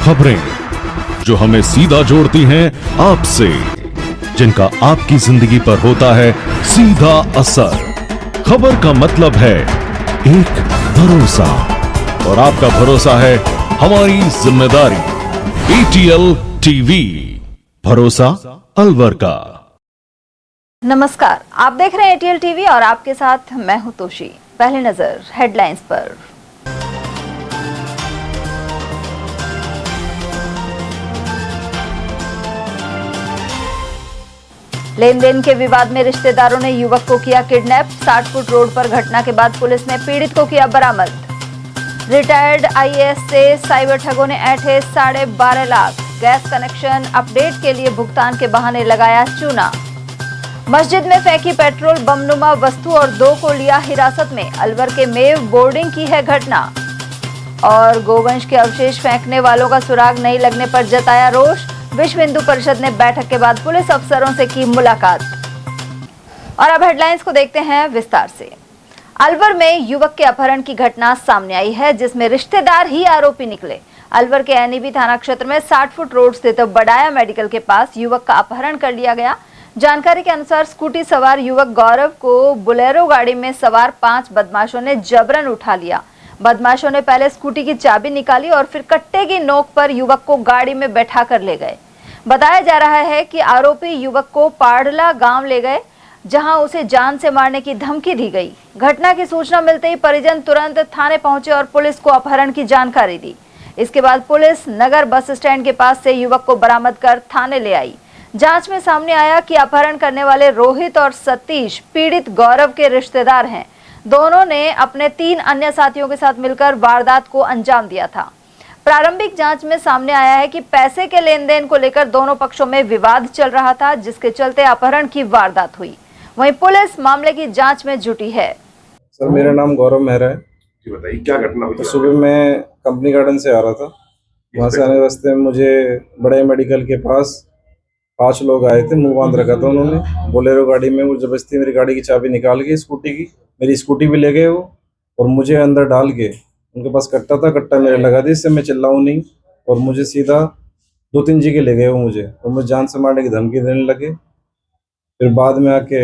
खबरें जो हमें सीधा जोड़ती हैं आपसे, जिनका आपकी जिंदगी पर होता है सीधा असर। खबर का मतलब है एक भरोसा, और आपका भरोसा है हमारी जिम्मेदारी। ATL टीवी, भरोसा अलवर का। नमस्कार, आप देख रहे हैं ATL टीवी और आपके साथ मैं हूं तोशी। पहली नजर हेडलाइंस पर। लेन देन के विवाद में रिश्तेदारों ने युवक को किया किडनैप। 60 फुट रोड पर घटना के बाद पुलिस ने पीड़ित को किया बरामद। रिटायर्ड IAS से साइबर ठगों ने ऐंठे 12.5 लाख। गैस कनेक्शन अपडेट के लिए भुगतान के बहाने लगाया चूना। मस्जिद में फेंकी पेट्रोल बमनुमा वस्तु और 2 को लिया हिरासत में। अलवर के मेव बोर्डिंग की है घटना। और गोवंश के अवशेष फेंकने वालों का सुराग नहीं लगने पर जताया रोष। विश्व हिंदू परिषद ने बैठक के बाद पुलिस अफसरों से की मुलाकात। और अब हेडलाइंस को देखते हैं विस्तार से। अलवर में युवक के अपहरण की घटना सामने आई है, जिसमें रिश्तेदार ही आरोपी निकले। अलवर के NEB थाना क्षेत्र में 60 फुट रोड स्थित बडाया मेडिकल के पास युवक का अपहरण कर लिया गया। जानकारी के अनुसार स्कूटी सवार युवक गौरव को बुलेरो गाड़ी में सवार 5 बदमाशों ने जबरन उठा लिया। बदमाशों ने पहले स्कूटी की चाबी निकाली और फिर कट्टे की नोक पर युवक को गाड़ी में बैठा कर ले गए। बताया जा रहा है कि आरोपी युवक को पाड़ला गांव ले गए, जहां उसे जान से मारने की धमकी दी गई। घटना की सूचना मिलते ही परिजन तुरंत थाने पहुंचे और पुलिस को अपहरण की जानकारी दी। इसके बाद पुलिस नगर बस स्टैंड के पास से युवक को बरामद कर थाने ले आई। जांच में सामने आया कि अपहरण करने वाले रोहित और सतीश पीड़ित गौरव के रिश्तेदार हैं। दोनों ने अपने 3 अन्य साथियों के साथ मिलकर वारदात को अंजाम दिया था। प्रारंभिक जांच में सामने आया है कि पैसे के लेन देन को लेकर दोनों पक्षों में विवाद चल रहा था, जिसके चलते अपहरण की वारदात हुई। वहीं पुलिस मामले की जांच में जुटी है। सर, मेरा नाम गौरव मेहरा है। जी बताइए, क्या घटना हुई? तो सुबह मैं कंपनी गार्डन से आ रहा था। वहाँ से आने रास्ते में मुझे बड़े मेडिकल के पास 5 लोग आए थे। मुंह बांध रखा था उन्होंने। बोलेरो गाड़ी में वो जबरदस्ती मेरी गाड़ी की चाबी निकाल के स्कूटी की, मेरी स्कूटी भी ले गए वो, और मुझे अंदर डाल के उनके पास कट्टा था, कट्टा मेरे लगा दी। इससे मैं चिल्लाऊँ नहीं, और मुझे सीधा 2-3 जगह ले गए वो मुझे, और मुझे जान से मारने की धमकी देने लगे। फिर बाद में आके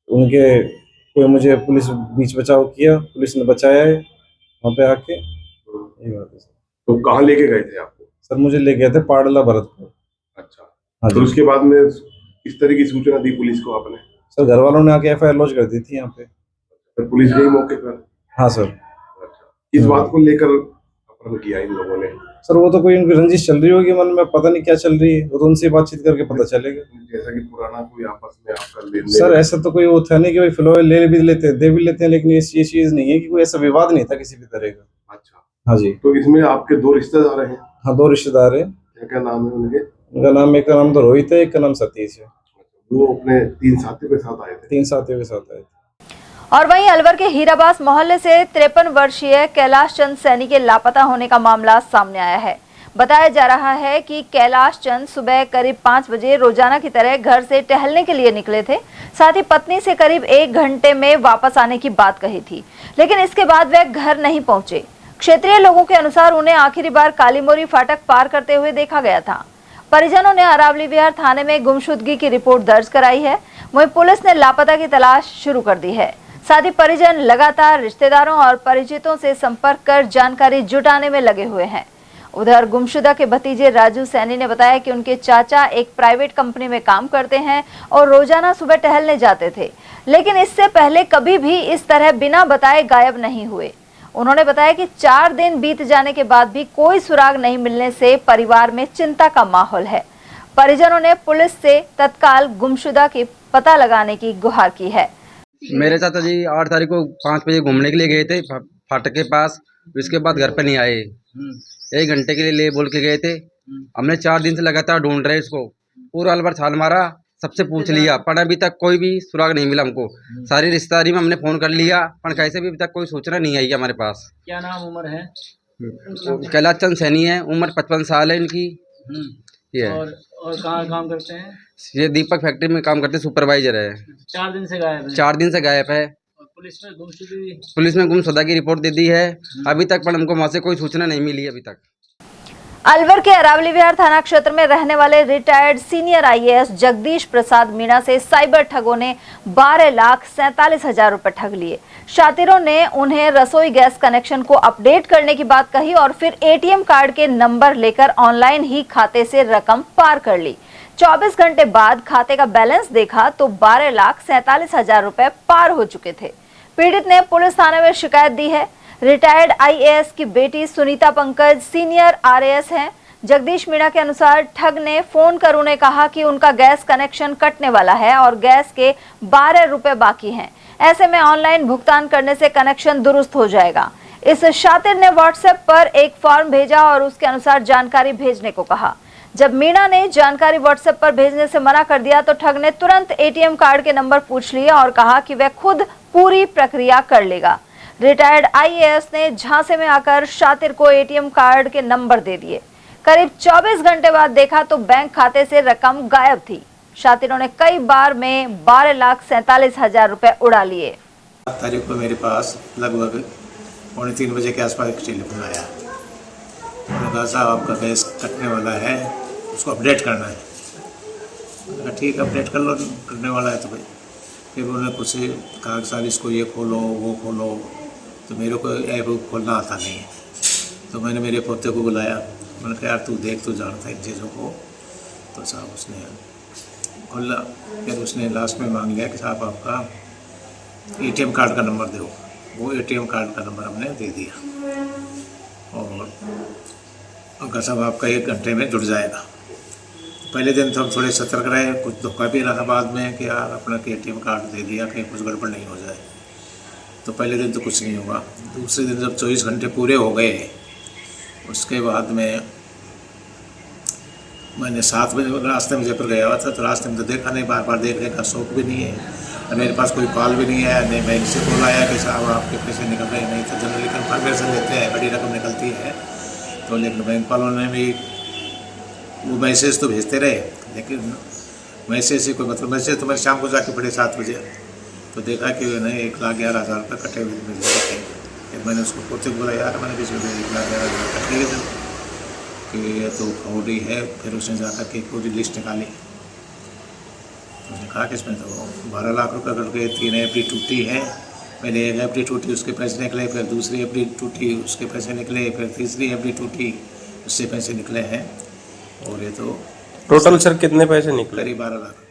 उनके कोई मुझे पुलिस बीच बचाव किया, पुलिस ने बचाया है वहाँ पे आके। यही बात है सर। तो कहाँ लेके गए थे आपको? सर, मुझे ले गए थे पाड़ला भरतपुर। अच्छा, हाँ तो जी। उसके बाद में किस तरह की सूचना दी पुलिस को आपने? सर, घर वालों ने आके FIR लॉन्च कर दी थी यहाँ पे। फिर पुलिस गई मौके पर? हाँ सर। अच्छा, किस बात को लेकर अपहरण किया इन लोगों ने? सर, वो तो कोई उनकी रंजिश चल रही होगी मन में, पता नहीं क्या चल रही है, वो तो उनसे बातचीत करके पता चलेगा। जैसा कि पुराना कोई आपस में आपका लेन देन? सर, ऐसा तो कोई वो था नहीं कि भाई फ्लो ले भी लेते दे भी लेते हैं, लेकिन ये चीज नहीं है कि कोई ऐसा विवाद नहीं था किसी भी तरह का। अच्छा, हाँ जी। तो इसमें आपके 2 रिश्तेदार हैं? हाँ, 2 रिश्तेदार है। क्या क्या नाम है उनके? उनका नाम, एक का नाम तो रोहित है, एक का नाम सतीश है। वो अपने 3 साथियों के साथ आए थे? 3 साथियों के साथ आए थे। और वहीं अलवर के हीराबास मोहल्ले से 53 वर्षीय कैलाश चंद सैनी के लापता होने का मामला सामने आया है। बताया जा रहा है कि कैलाश चंद सुबह करीब 5 बजे रोजाना की तरह घर से टहलने के लिए निकले थे। साथ ही पत्नी से करीब 1 घंटे में वापस आने की बात कही थी, लेकिन इसके बाद वह घर नहीं पहुंचे। क्षेत्रीय लोगों के अनुसार उन्हें आखिरी बार कालीमोरी फाटक पार करते हुए देखा गया था। परिजनों ने अरावली विहार थाने में गुमशुदगी की रिपोर्ट दर्ज कराई है। वहीं पुलिस ने लापता की तलाश शुरू कर दी है। साथ ही परिजन लगातार रिश्तेदारों और परिचितों से संपर्क कर जानकारी जुटाने में लगे हुए हैं। उधर गुमशुदा के भतीजे राजू सैनी ने बताया कि उनके चाचा एक प्राइवेट कंपनी में काम करते हैं और रोजाना सुबह टहलने जाते थे, लेकिन इससे पहले कभी भी इस तरह बिना बताए गायब नहीं हुए। उन्होंने बताया कि 4 दिन बीत जाने के बाद भी कोई सुराग नहीं मिलने से परिवार में चिंता का माहौल है। परिजनों ने पुलिस से तत्काल गुमशुदा की पता लगाने की गुहार की है। मेरे चाचा जी 8 तारीख को 5 बजे घूमने के लिए गए थे फाटक के पास। उसके बाद घर पे नहीं आए। 1 घंटे के लिए ले बोल के गए थे। हमने 4 दिन से लगातार ढूंढ रहे उसको, पूरा अलवर छाल मारा, सबसे पूछ लिया, पर अभी तक कोई भी सुराग नहीं मिला हमको। सारी रिश्तेदारी में हमने फोन कर लिया, पर कैसे भी अभी तक कोई सूचना नहीं आई हमारे पास। क्या नाम उम्र है? कैलाश चंद सैनी है, उम्र 55 साल है इनकी। ये है। और कहाँ काम करते हैं? ये दीपक फैक्ट्री में काम करते, सुपरवाइजर है। 4 दिन से गायब है? 4 दिन से गायब है। और पुलिस में गुमशुदा की रिपोर्ट दे दी है अभी तक, पर हमको वहाँ से कोई सूचना नहीं मिली अभी तक। अलवर के अरावली विहार थाना क्षेत्र में रहने वाले retired senior IAS Jagdish Prasad Meena से साइबर ठगों ने 12,47,000 रुपए ठग लिए। शातिरों ने उन्हें रसोई गैस कनेक्शन को अपडेट करने की बात कही और फिर एटीएम कार्ड के नंबर लेकर ऑनलाइन ही खाते से रकम पार कर ली। 24 घंटे बाद खाते का बैलेंस देखा तो 12,47,000 रुपए पार हो चुके थे। पीड़ित ने पुलिस थाने में शिकायत दी है। रिटायर्ड आईएएस की बेटी सुनीता पंकज सीनियर आरएएस हैं। जगदीश मीणा के अनुसार ठग ने फोन कर उन्हें कहा कि उनका गैस कनेक्शन कटने वाला है और गैस के 12 रुपए बाकी हैं। ऐसे में ऑनलाइन भुगतान करने से कनेक्शन दुरुस्त हो जाएगा। इस शातिर ने व्हाट्सएप पर एक फॉर्म भेजा और उसके अनुसार जानकारी भेजने को कहा। जब मीणा ने जानकारी व्हाट्सएप पर भेजने से मना कर दिया तो ठग ने तुरंत एटीएम कार्ड के नंबर पूछ लिए और कहा कि वह खुद पूरी प्रक्रिया कर लेगा। रिटायर्ड आईएएस ने झांसे में आकर शातिर को एटीएम कार्ड के नंबर दे दिए। करीब 24 घंटे बाद देखा तो बैंक खाते से रकम गायब थी। शातिरों ने कई बार में 12,47,000 रुपए उड़ा लिए। 7 तारीख को मेरे पास लगभग 2:45 बजे के आसपास एक टेलीफोन आया। उन्होंने कहा साहब आपका गैस कटने वाला है, उसको अपडेट करना है। मैंने कहा ठीक है अपडेट कर लो, करने वाला है तो भाई। फिर उन्होंने कुछ कहा कि साहब इसको ये खोलो वो खोलो, तो मेरे को ऐप खोलना आता नहीं है। तो मैंने मेरे पोते को बुलाया, मैंने कहा यार तू देख, तू जानता है इन चीज़ों को। तो साहब उसने खोला, फिर उसने लास्ट में मांग लिया कि साहब आपका एटीएम कार्ड का नंबर दो। वो एटीएम कार्ड का नंबर हमने दे दिया और उनका साहब आपका 1 घंटे में जुड़ जाएगा। पहले दिन तो हम थोड़े सतर्क रहे, कुछ धोखा भी रहा बाद में कि यार अपना एटीएम कार्ड दे दिया, कहीं कुछ गड़बड़ नहीं हो जाए। तो पहले दिन तो कुछ नहीं हुआ। दूसरे दिन जब 24 घंटे पूरे हो गए, उसके बाद में मैंने 7 बजे रास्ते में जयपुर गया हुआ था, तो रास्ते में तो देखा नहीं, बार बार देखने का शौक भी नहीं है और मेरे पास कोई कॉल भी नहीं है। नहीं बैंक से कॉल आया कि साहब आपके पैसे निकल रहे नहीं, तो जनरली कन्फर्मेशन देते हैं, बड़ी रकम निकलती है। तो लेकिन बैंक वालों ने भी वो मैसेज तो भेजते रहे, लेकिन मैसेज से कोई मतलब मैसेज तो मैं शाम को जाके पढ़े 7 बजे, तो देखा कि नहीं 1,11,000 रुपये कटे हुए मिल जाते हैं। फिर मैंने उसको पोते को बोला यार मैंने किसी को 1,11,000 कट लिए थे कि ये तो फ्रॉड ही है। फिर उसने जाकर के पूरी लिस्ट निकाली, उसने कहा कि इसमें तो 12 लाख रुपये कट गए, 3 एफडी टूटी है। पहले 1 एफडी टूटी, उसके पैसे निकले, फिर दूसरी एफडी टूटी, उसके पैसे निकले, फिर तीसरी एफडी टूटी, उससे पैसे निकले हैं। और ये तो टोटल सर कितने पैसे निकले? करीब 12 लाख रुपये।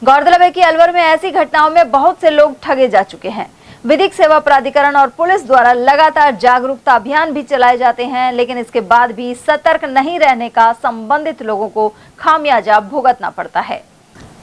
गौरतलब है कि अलवर में ऐसी घटनाओं में बहुत से लोग ठगे जा चुके हैं। विधिक सेवा प्राधिकरण और पुलिस द्वारा लगातार जागरूकता अभियान भी चलाए जाते हैं, लेकिन इसके बाद भी सतर्क नहीं रहने का संबंधित लोगों को खामियाजा भुगतना पड़ता है।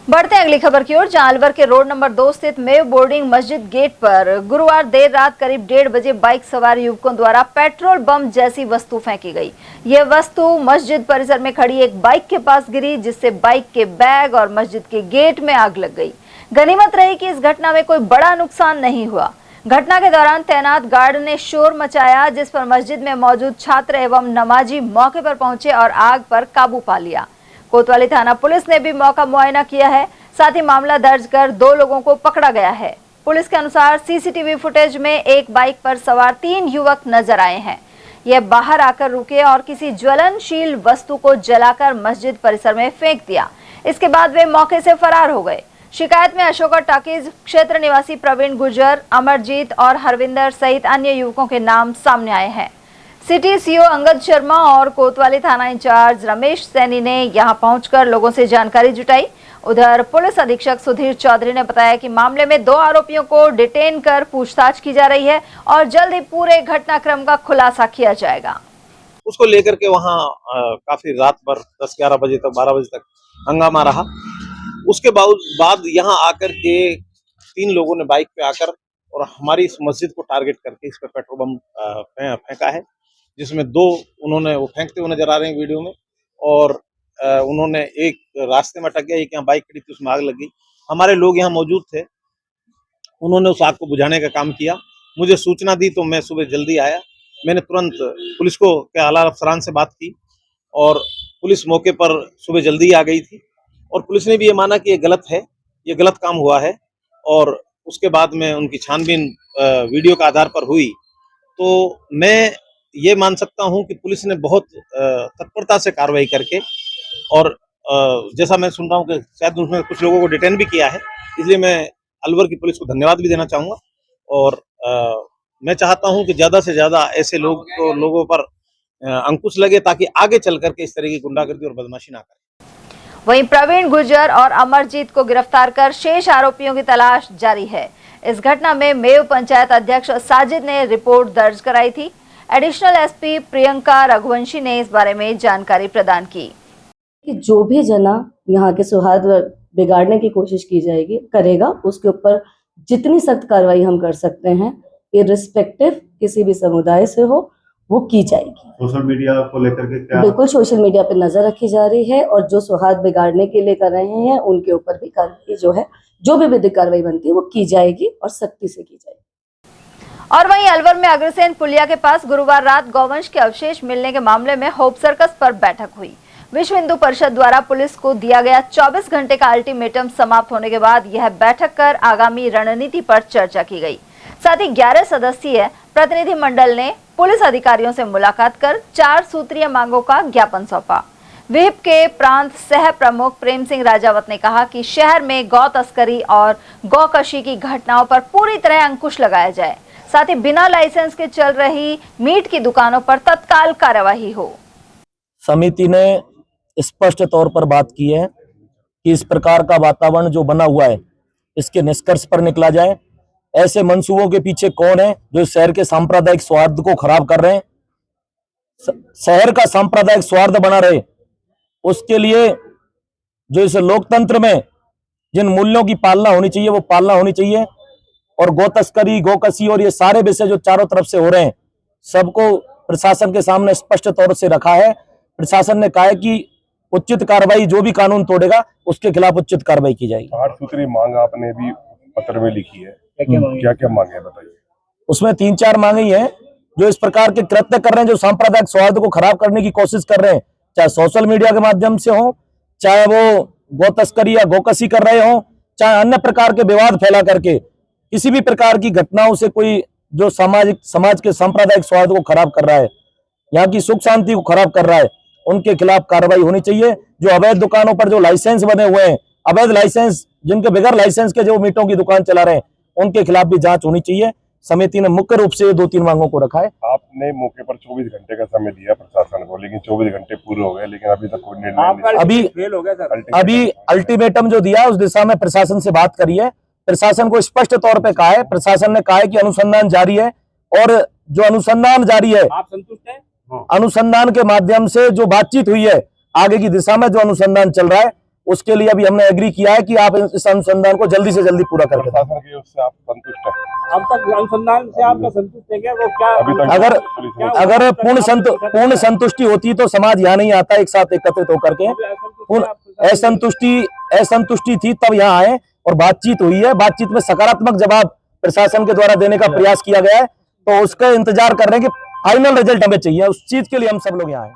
बढ़ते हैं अगली खबर की ओर, जहां अलवर के रोड नंबर 2 स्थित मेव बोर्डिंग मस्जिद गेट पर गुरुवार देर रात करीब 1:30 बजे बाइक सवार युवकों द्वारा पेट्रोल बम जैसी वस्तु फेंकी गई। यह वस्तु मस्जिद परिसर में खड़ी एक बाइक के पास गिरी, जिससे बाइक के बैग और मस्जिद के गेट में आग लग गई। गनीमत रही कि इस घटना में कोई बड़ा नुकसान नहीं हुआ। घटना के दौरान तैनात गार्ड ने शोर मचाया, जिस पर मस्जिद में मौजूद छात्र एवं नमाजी मौके पर पहुंचे और आग पर काबू पा लिया। कोतवाली थाना पुलिस ने भी मौका मुआयना किया है, साथ ही मामला दर्ज कर 2 लोगों को पकड़ा गया है। पुलिस के अनुसार सीसीटीवी फुटेज में एक बाइक पर सवार 3 युवक नजर आए हैं। यह बाहर आकर रुके और किसी ज्वलनशील वस्तु को जलाकर मस्जिद परिसर में फेंक दिया। इसके बाद वे मौके से फरार हो गए। शिकायत में अशोका टाकीज क्षेत्र निवासी प्रवीण गुर्जर, अमरजीत और हरविंदर सहित अन्य युवकों के नाम सामने आए हैं। सिटी सीओ अंगद शर्मा और कोतवाली थाना इंचार्ज रमेश सैनी ने यहां पहुंचकर लोगों से जानकारी जुटाई। उधर पुलिस अधीक्षक सुधीर चौधरी ने बताया कि मामले में 2 आरोपियों को डिटेन कर पूछताछ की जा रही है और जल्द ही पूरे घटनाक्रम का खुलासा किया जाएगा। उसको लेकर के वहाँ काफी रात भर 10-11 बजे तक 12 बजे तक हंगामा रहा। उसके बाद यहाँ आकर के 3 लोगों ने बाइक पे आकर और हमारी इस मस्जिद को टारगेट करके इस पर पेट्रोल बम फेंका है, जिसमें 2 उन्होंने वो फेंकते हुए नजर आ रहे हैं वीडियो में, और उन्होंने एक रास्ते में अटक गया, एक यहाँ बाइक खड़ी थी उसमें आग लग गई। हमारे लोग यहाँ मौजूद थे, उन्होंने उस आग को बुझाने का काम किया। मुझे सूचना दी तो मैं सुबह जल्दी आया। मैंने तुरंत पुलिस को के आला अफसरान से बात की और पुलिस मौके पर सुबह जल्दी आ गई थी और पुलिस ने भी ये माना कि ये गलत है, ये गलत काम हुआ है। और उसके बाद में उनकी छानबीन वीडियो के आधार पर हुई, तो मैं ये मान सकता हूं कि पुलिस ने बहुत तत्परता से कार्रवाई करके और जैसा मैं सुन रहा हूं कि शायद उसमें कुछ लोगों को डिटेन भी किया है, इसलिए मैं अलवर की पुलिस को धन्यवाद भी देना चाहूंगा। और मैं चाहता हूं कि ज्यादा से ज्यादा ऐसे लोगों पर अंकुश लगे ताकि आगे चल करके इस तरह की गुंडागर्दी और बदमाशी ना करें। वहीं प्रवीण गुर्जर और अमरजीत को गिरफ्तार कर शेष आरोपियों की तलाश जारी है। इस घटना में मेव पंचायत अध्यक्ष साजिद ने रिपोर्ट दर्ज कराई थी। एडिशनल एसपी प्रियंका रघुवंशी ने इस बारे में जानकारी प्रदान की कि जो भी जना यहाँ के सौहार्द बिगाड़ने की कोशिश की जाएगी करेगा, उसके ऊपर जितनी सख्त कार्रवाई हम कर सकते हैं, इर्रिस्पेक्टिव किसी भी समुदाय से हो, वो की जाएगी। सोशल मीडिया को लेकर के क्या? बिल्कुल सोशल मीडिया पर नजर रखी जा रही है और जो सौहार्द बिगाड़ने के लिए कर रहे हैं उनके ऊपर भी कार्रवाई जो भी विधिक कार्रवाई बनती है वो की जाएगी और सख्ती से की जाएगी। और वहीं अलवर में अग्रसेन पुलिया के पास गुरुवार रात गौवंश के अवशेष मिलने के मामले में होप सर्कस पर बैठक हुई। विश्व हिंदू परिषद द्वारा पुलिस को दिया गया 24 घंटे का अल्टीमेटम समाप्त होने के बाद यह बैठक कर आगामी रणनीति पर चर्चा की गई। साथ ही 11 सदस्यीय प्रतिनिधि मंडल ने पुलिस अधिकारियों से मुलाकात कर 4 सूत्रीय मांगों का ज्ञापन सौंपा। विहिप के प्रांत सह प्रमुख प्रेम सिंह राजावत ने कहा कि शहर में गौ तस्करी और गौकशी की घटनाओं पर पूरी तरह अंकुश लगाया जाए। साथ ही बिना लाइसेंस के चल रही मीट की दुकानों पर तत्काल कार्यवाही हो। समिति ने स्पष्ट तौर पर बात की है कि इस प्रकार का वातावरण जो बना हुआ है इसके निष्कर्ष पर निकला जाए। ऐसे मंसूबों के पीछे कौन है जो शहर के सांप्रदायिक सौहार्द को खराब कर रहे हैं? शहर का सांप्रदायिक सौहार्द बना रहे, उसके लिए जो इस लोकतंत्र में जिन मूल्यों की पालना होनी चाहिए वो पालना होनी चाहिए। और गौ तस्करी, गौकशी और ये सारे विषय जो चारों तरफ से हो रहे हैं, सबको प्रशासन के सामने स्पष्ट तौर से रखा है। प्रशासन ने कहा है कि उचित कार्रवाई, जो भी कानून तोड़ेगा उसके खिलाफ उचित कार्रवाई की जाएगी। 8 सूत्री मांग आपने भी पत्र में लिखी है, क्या क्या मांगे है बताइए। उसमें 3-4 मांगे ही हैं। जो इस प्रकार के कृत्य कर रहे हैं, जो सांप्रदायिक सौहार्द को खराब करने की कोशिश कर रहे हैं, चाहे सोशल मीडिया के माध्यम से हो, चाहे वो गौ तस्करी या गौकशी कर रहे हो, चाहे अन्य प्रकार के विवाद फैला करके किसी भी प्रकार की घटनाओं से कोई जो समाज के सांप्रदायिक सौहार्द को खराब कर रहा है, यहाँ की सुख शांति को खराब कर रहा है, उनके खिलाफ कार्रवाई होनी चाहिए। जो अवैध दुकानों पर जो लाइसेंस बने हुए हैं, अवैध लाइसेंस, जिनके बगैर लाइसेंस के जो मीटों की दुकान चला रहे हैं, उनके खिलाफ भी जांच होनी चाहिए। समिति ने मुख्य रूप से 2-3 मांगों को रखा है। आपने मौके पर 24 घंटे का समय दिया प्रशासन को, लेकिन 24 घंटे पूरे हो गए, लेकिन अभी तक कोई निर्णय नहीं। अभी अल्टीमेटम जो दिया उस दिशा में प्रशासन से बात करी है। प्रशासन को स्पष्ट तौर पे कहा है, प्रशासन ने कहा है कि अनुसंधान जारी है और जो अनुसंधान जारी है, आप संतुष्ट हैं? अनुसंधान के माध्यम से जो बातचीत हुई है, आगे की दिशा में जो अनुसंधान चल रहा है, उसके लिए अभी हमने एग्री किया है कि आप इस अनुसंधान को जल्दी से जल्दी पूरा करके दें। प्रशासन की उससे आप संतुष्ट हैं? अब तक अनुसंधान से आपका संतुष्ट है क्या? वो क्या अगर पूर्ण संतुष्टि होती तो समाज यहाँ नहीं आता एक साथ एकत्रित होकर के। असंतुष्टि थी तब यहाँ आए और बातचीत हुई है। बातचीत में सकारात्मक जवाब प्रशासन के द्वारा देने का प्रयास किया गया है, तो उसका इंतजार कर रहे हैं कि फाइनल रिजल्ट हमें चाहिए। उस चीज के लिए हम सब लोग यहाँ आए।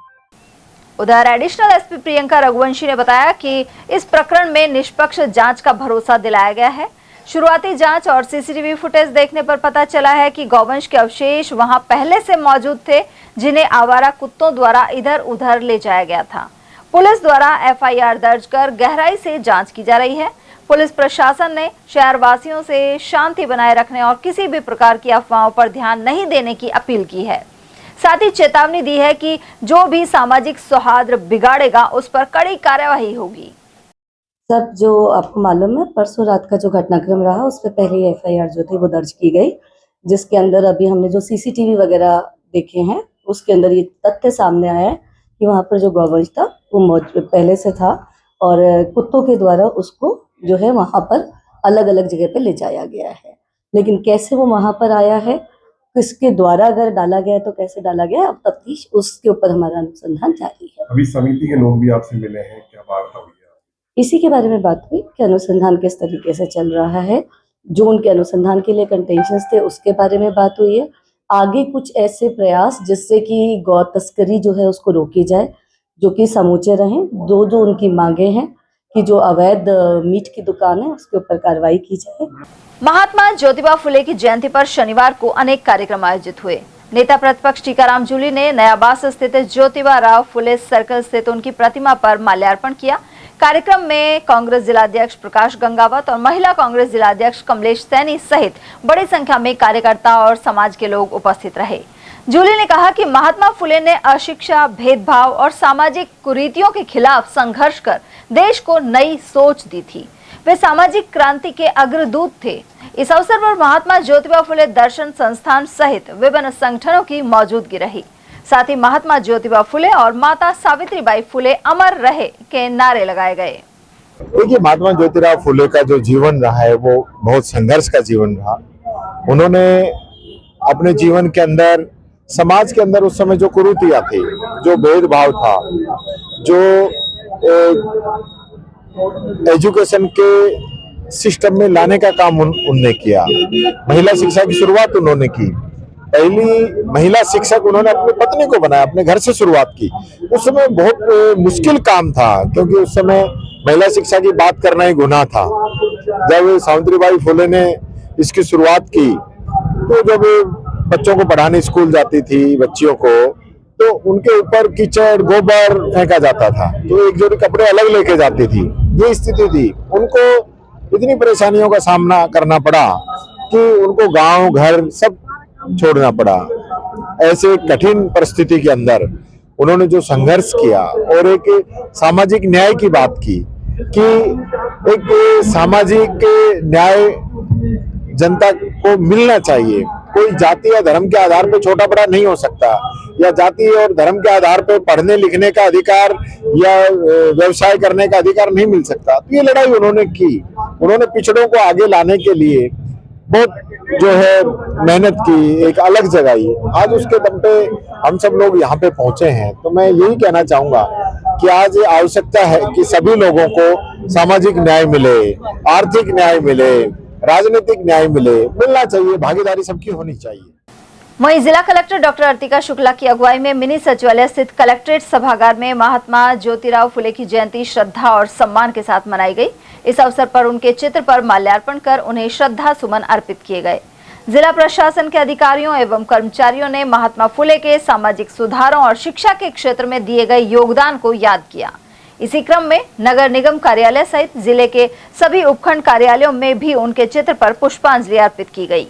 उधर एडिशनल एसपी प्रियंका रघुवंशी ने बताया कि इस प्रकरण में निष्पक्ष जांच का भरोसा दिलाया गया है। शुरुआती जांच और सीसीटीवी फुटेज देखने पर पता चला है कि गौवंश के अवशेष वहां पहले से मौजूद थे, जिन्हें आवारा कुत्तों द्वारा इधर उधर ले जाया गया था। पुलिस द्वारा एफआईआर दर्ज कर गहराई से जांच की जा रही है। पुलिस प्रशासन ने शहरवासियों से शांति बनाए रखने और किसी भी प्रकार की अफवाहों पर ध्यान नहीं देने की अपील की है। साथ ही चेतावनी दी है कि जो भी सामाजिक सौहार्द बिगाड़ेगा उस पर कड़ी कार्यवाही होगी। सब जो आपको मालूम है, परसों रात का जो घटनाक्रम रहा उस पर पहले एफआईआर जो थी वो दर्ज की गई, जिसके अंदर अभी हमने जो सीसीटीवी वगैरह देखे हैं उसके अंदर ये तथ्य सामने आया है कि वहाँ पर जो गौवंश था वो पहले से था और कुत्तों के द्वारा उसको जो है वहाँ पर अलग अलग जगह पे ले जाया गया है। लेकिन कैसे वो वहाँ पर आया है, किसके द्वारा अगर डाला गया है तो कैसे डाला गया, अब तफ्तीश उसके ऊपर हमारा अनुसंधान जारी है। अभी समिति के लोग भी आपसे मिले हैं, क्या बात हुई? इसी के बारे में बात हुई कि अनुसंधान किस तरीके से चल रहा है, जो उनके अनुसंधान के लिए कंटेंशंस थे उसके बारे में बात हुई है। आगे कुछ ऐसे प्रयास जिससे कि गौ तस्करी जो है उसको रोकी जाए, जो कि समूचे रहें। जो उनकी मांगे हैं कि जो अवैध मीट की दुकान है उसके ऊपर कार्रवाई की जाए। महात्मा ज्योतिबा फुले की जयंती पर शनिवार को अनेक कार्यक्रम आयोजित हुए। नेता प्रतिपक्ष टीकाराम जूली ने नयाबास स्थित ज्योतिबा राव फुले सर्कल स्थित उनकी प्रतिमा पर माल्यार्पण किया। कार्यक्रम में कांग्रेस जिलाध्यक्ष प्रकाश गंगावत और महिला कांग्रेस जिलाध्यक्ष कमलेश सैनी सहित बड़ी संख्या में कार्यकर्ता और समाज के लोग उपस्थित रहे। जूली ने कहा कि महात्मा फुले ने अशिक्षा, भेदभाव और सामाजिक कुरीतियों के खिलाफ संघर्ष कर देश को नई सोच दी थी। वे सामाजिक क्रांति के अग्रदूत थे। इस अवसर पर महात्मा ज्योतिबा फुले दर्शन संस्थान सहित विभिन्न संगठनों की मौजूदगी रही। साथ ही महात्मा ज्योतिबा फुले और माता सावित्रीबाई फुले अमर रहे के नारे लगाए गए। देखिए, महात्मा ज्योतिराव फुले का जो जीवन रहा है वो बहुत संघर्ष का जीवन रहा। उन्होंने अपने जीवन के अंदर समाज के अंदर उस समय जो कुरीतियां थी, जो भेदभाव था, जो एजुकेशन के सिस्टम में लाने का काम उन्होंने किया। महिला शिक्षा की शुरुआत उन्होंने की। पहली महिला शिक्षक उन्होंने अपनी पत्नी को बनाया, अपने घर से शुरुआत की। उस समय बहुत मुश्किल काम था, क्योंकि उस समय महिला शिक्षा की बात करना ही गुनाह था। जब सावित्रीबाई फुले ने इसकी शुरुआत की, तो जब बच्चों को पढ़ाने स्कूल जाती थी, बच्चियों को, तो उनके ऊपर कीचड़, गोबर फेंका जाता था, तो एक जोड़ी कपड़े अलग लेके जाती थी। ये स्थिति थी। उनको इतनी परेशानियों का सामना करना पड़ा कि उनको गांव, घर सब छोड़ना पड़ा। ऐसे कठिन परिस्थिति के अंदर उन्होंने जो संघर्ष किया और एक सामाजिक न्याय की बात की कि एक सामाजिक न्याय जनता को मिलना चाहिए। कोई जाति या धर्म के आधार पर छोटा बड़ा नहीं हो सकता, या जाति और धर्म के आधार पर पढ़ने लिखने का अधिकार या व्यवसाय करने का अधिकार नहीं मिल सकता। तो ये लड़ाई उन्होंने की। उन्होंने पिछड़ों को आगे लाने के लिए बहुत जो है मेहनत की, एक अलग जगाई। आज उसके दम पे हम सब लोग यहाँ पे पहुंचे हैं। तो मैं यही कहना चाहूंगा कि आज आवश्यकता है कि सभी लोगों को सामाजिक न्याय मिले, आर्थिक न्याय मिले, राजनीतिक न्याय मिलना चाहिए। भागीदारी सबकी होनी चाहिए। वहीं जिला कलेक्टर डॉक्टर अर्तिका शुक्ला की अगुवाई में मिनी सचिवालय स्थित कलेक्ट्रेट सभागार में महात्मा ज्योतिराव फुले की जयंती श्रद्धा और सम्मान के साथ मनाई गई। इस अवसर पर उनके चित्र पर माल्यार्पण कर उन्हें श्रद्धा सुमन अर्पित किए गए। जिला प्रशासन के अधिकारियों एवं कर्मचारियों ने महात्मा फुले के सामाजिक सुधारों और शिक्षा के क्षेत्र में दिए गए योगदान को याद किया। इसी क्रम में नगर निगम कार्यालय सहित जिले के सभी उपखंड कार्यालयों में भी उनके चित्र पर पुष्पांजलि अर्पित की गई।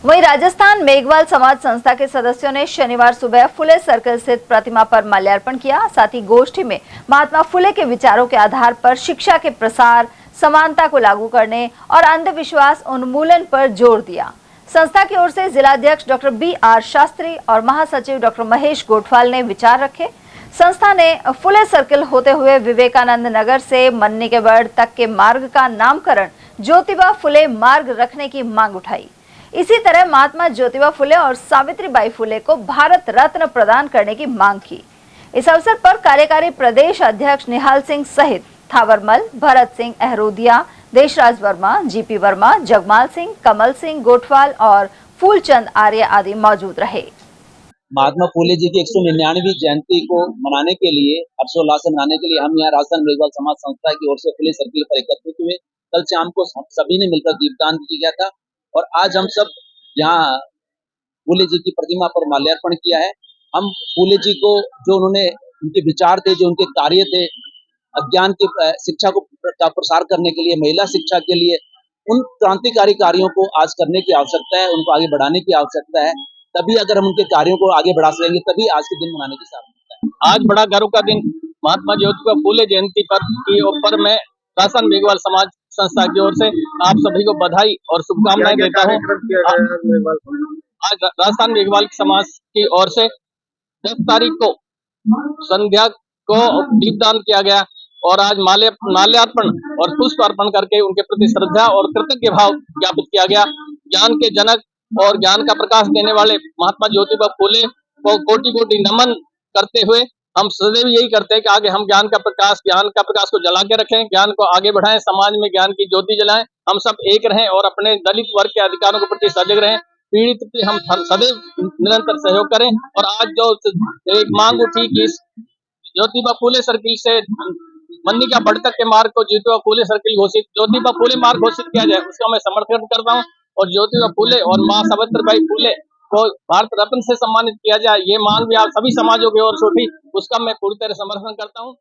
वहीं राजस्थान मेघवाल समाज संस्था के सदस्यों ने शनिवार सुबह फुले सर्कल स्थित प्रतिमा पर माल्यार्पण किया। साथ ही गोष्ठी में महात्मा फुले के विचारों के आधार पर शिक्षा के प्रसार, समानता को लागू करने और अंधविश्वास उन्मूलन पर जोर दिया। संस्था की ओर से जिलाध्यक्ष डॉक्टर BR शास्त्री और महासचिव डॉक्टर महेश गोठवाल ने विचार रखे। संस्था ने फुले सर्कल होते हुए विवेकानंद नगर से मन्नी के बड़ तक के मार्ग का नामकरण ज्योतिबा फुले मार्ग रखने की मांग उठाई। इसी तरह महात्मा ज्योतिबा फुले और सावित्रीबाई फुले को भारत रत्न प्रदान करने की मांग की। इस अवसर पर कार्यकारी प्रदेश अध्यक्ष निहाल सिंह सहित थावरमल, भरत सिंह अहरोदिया, देशराज वर्मा, GP वर्मा, जगमाल सिंह, कमल सिंह गोठवाल और फूलचंद आर्य आदि मौजूद रहे। महात्मा फुले जी की 199वीं जयंती को मनाने के लिए, हर्षोल्लास से मनाने के लिए हम यहाँ राजस्थान मेघवाल समाज संस्था की ओर से फुले सर्कल पर एकत्रित हुए। कल शाम को सभी ने मिलकर दीपदान किया था और आज हम सब यहाँ फुले जी की प्रतिमा पर माल्यार्पण किया है। हम फुले जी को, जो उन्होंने, उनके विचार थे, जो उनके कार्य थे, अज्ञान की शिक्षा को प्रसार करने के लिए, महिला शिक्षा के लिए, उन क्रांतिकारी कार्यों को आज करने की आवश्यकता है, उनको आगे बढ़ाने की आवश्यकता है। तभी अगर हम उनके कार्यों को आगे बढ़ा सकेंगे, तभी आज के दिन मनाने की सार्थकता है। आज बड़ा गर्व का दिन महात्मा ज्योतिबा फुले जयंती पर मैं राजस्थान मेघवाल समाज संस्था की ओर से आप सभी को बधाई और शुभकामनाएं देता हूँ। आज राजस्थान मेघवाल समाज की ओर से 10 तारीख को संध्या को दीपदान किया गया और आज माल्यार्पण और पुष्प अर्पण करके उनके प्रति श्रद्धा और कृतज्ञ भाव ज्ञापित किया गया। ज्ञान के जनक और ज्ञान का प्रकाश देने वाले महात्मा ज्योतिबा फुले को कोटि कोटि नमन करते हुए हम सदैव यही करते हैं कि आगे हम ज्ञान का प्रकाश को जला के रखें, ज्ञान को आगे बढ़ाएं, समाज में ज्ञान की ज्योति जलाएं, हम सब एक रहें और अपने दलित वर्ग के अधिकारों के प्रति सजग रहें। पीड़ित की हम सदैव निरंतर सहयोग करें। और आज जो एक मांग उठी कि ज्योतिबा फुले सर्किल से मन्नी का बड़ तक के मार्ग को ज्योतिबा फुले सर्किल घोषित, ज्योतिबा फुले मार्ग घोषित किया जाए, उसका मैं समर्थन करता हूँ। और ज्योतिबा फुले और माँ सावित्रीबाई फुले को भारत रत्न से सम्मानित किया जाए, ये मांग भी आप सभी समाजों की ओर से उठी, उसका मैं पूरी तरह समर्थन करता हूँ।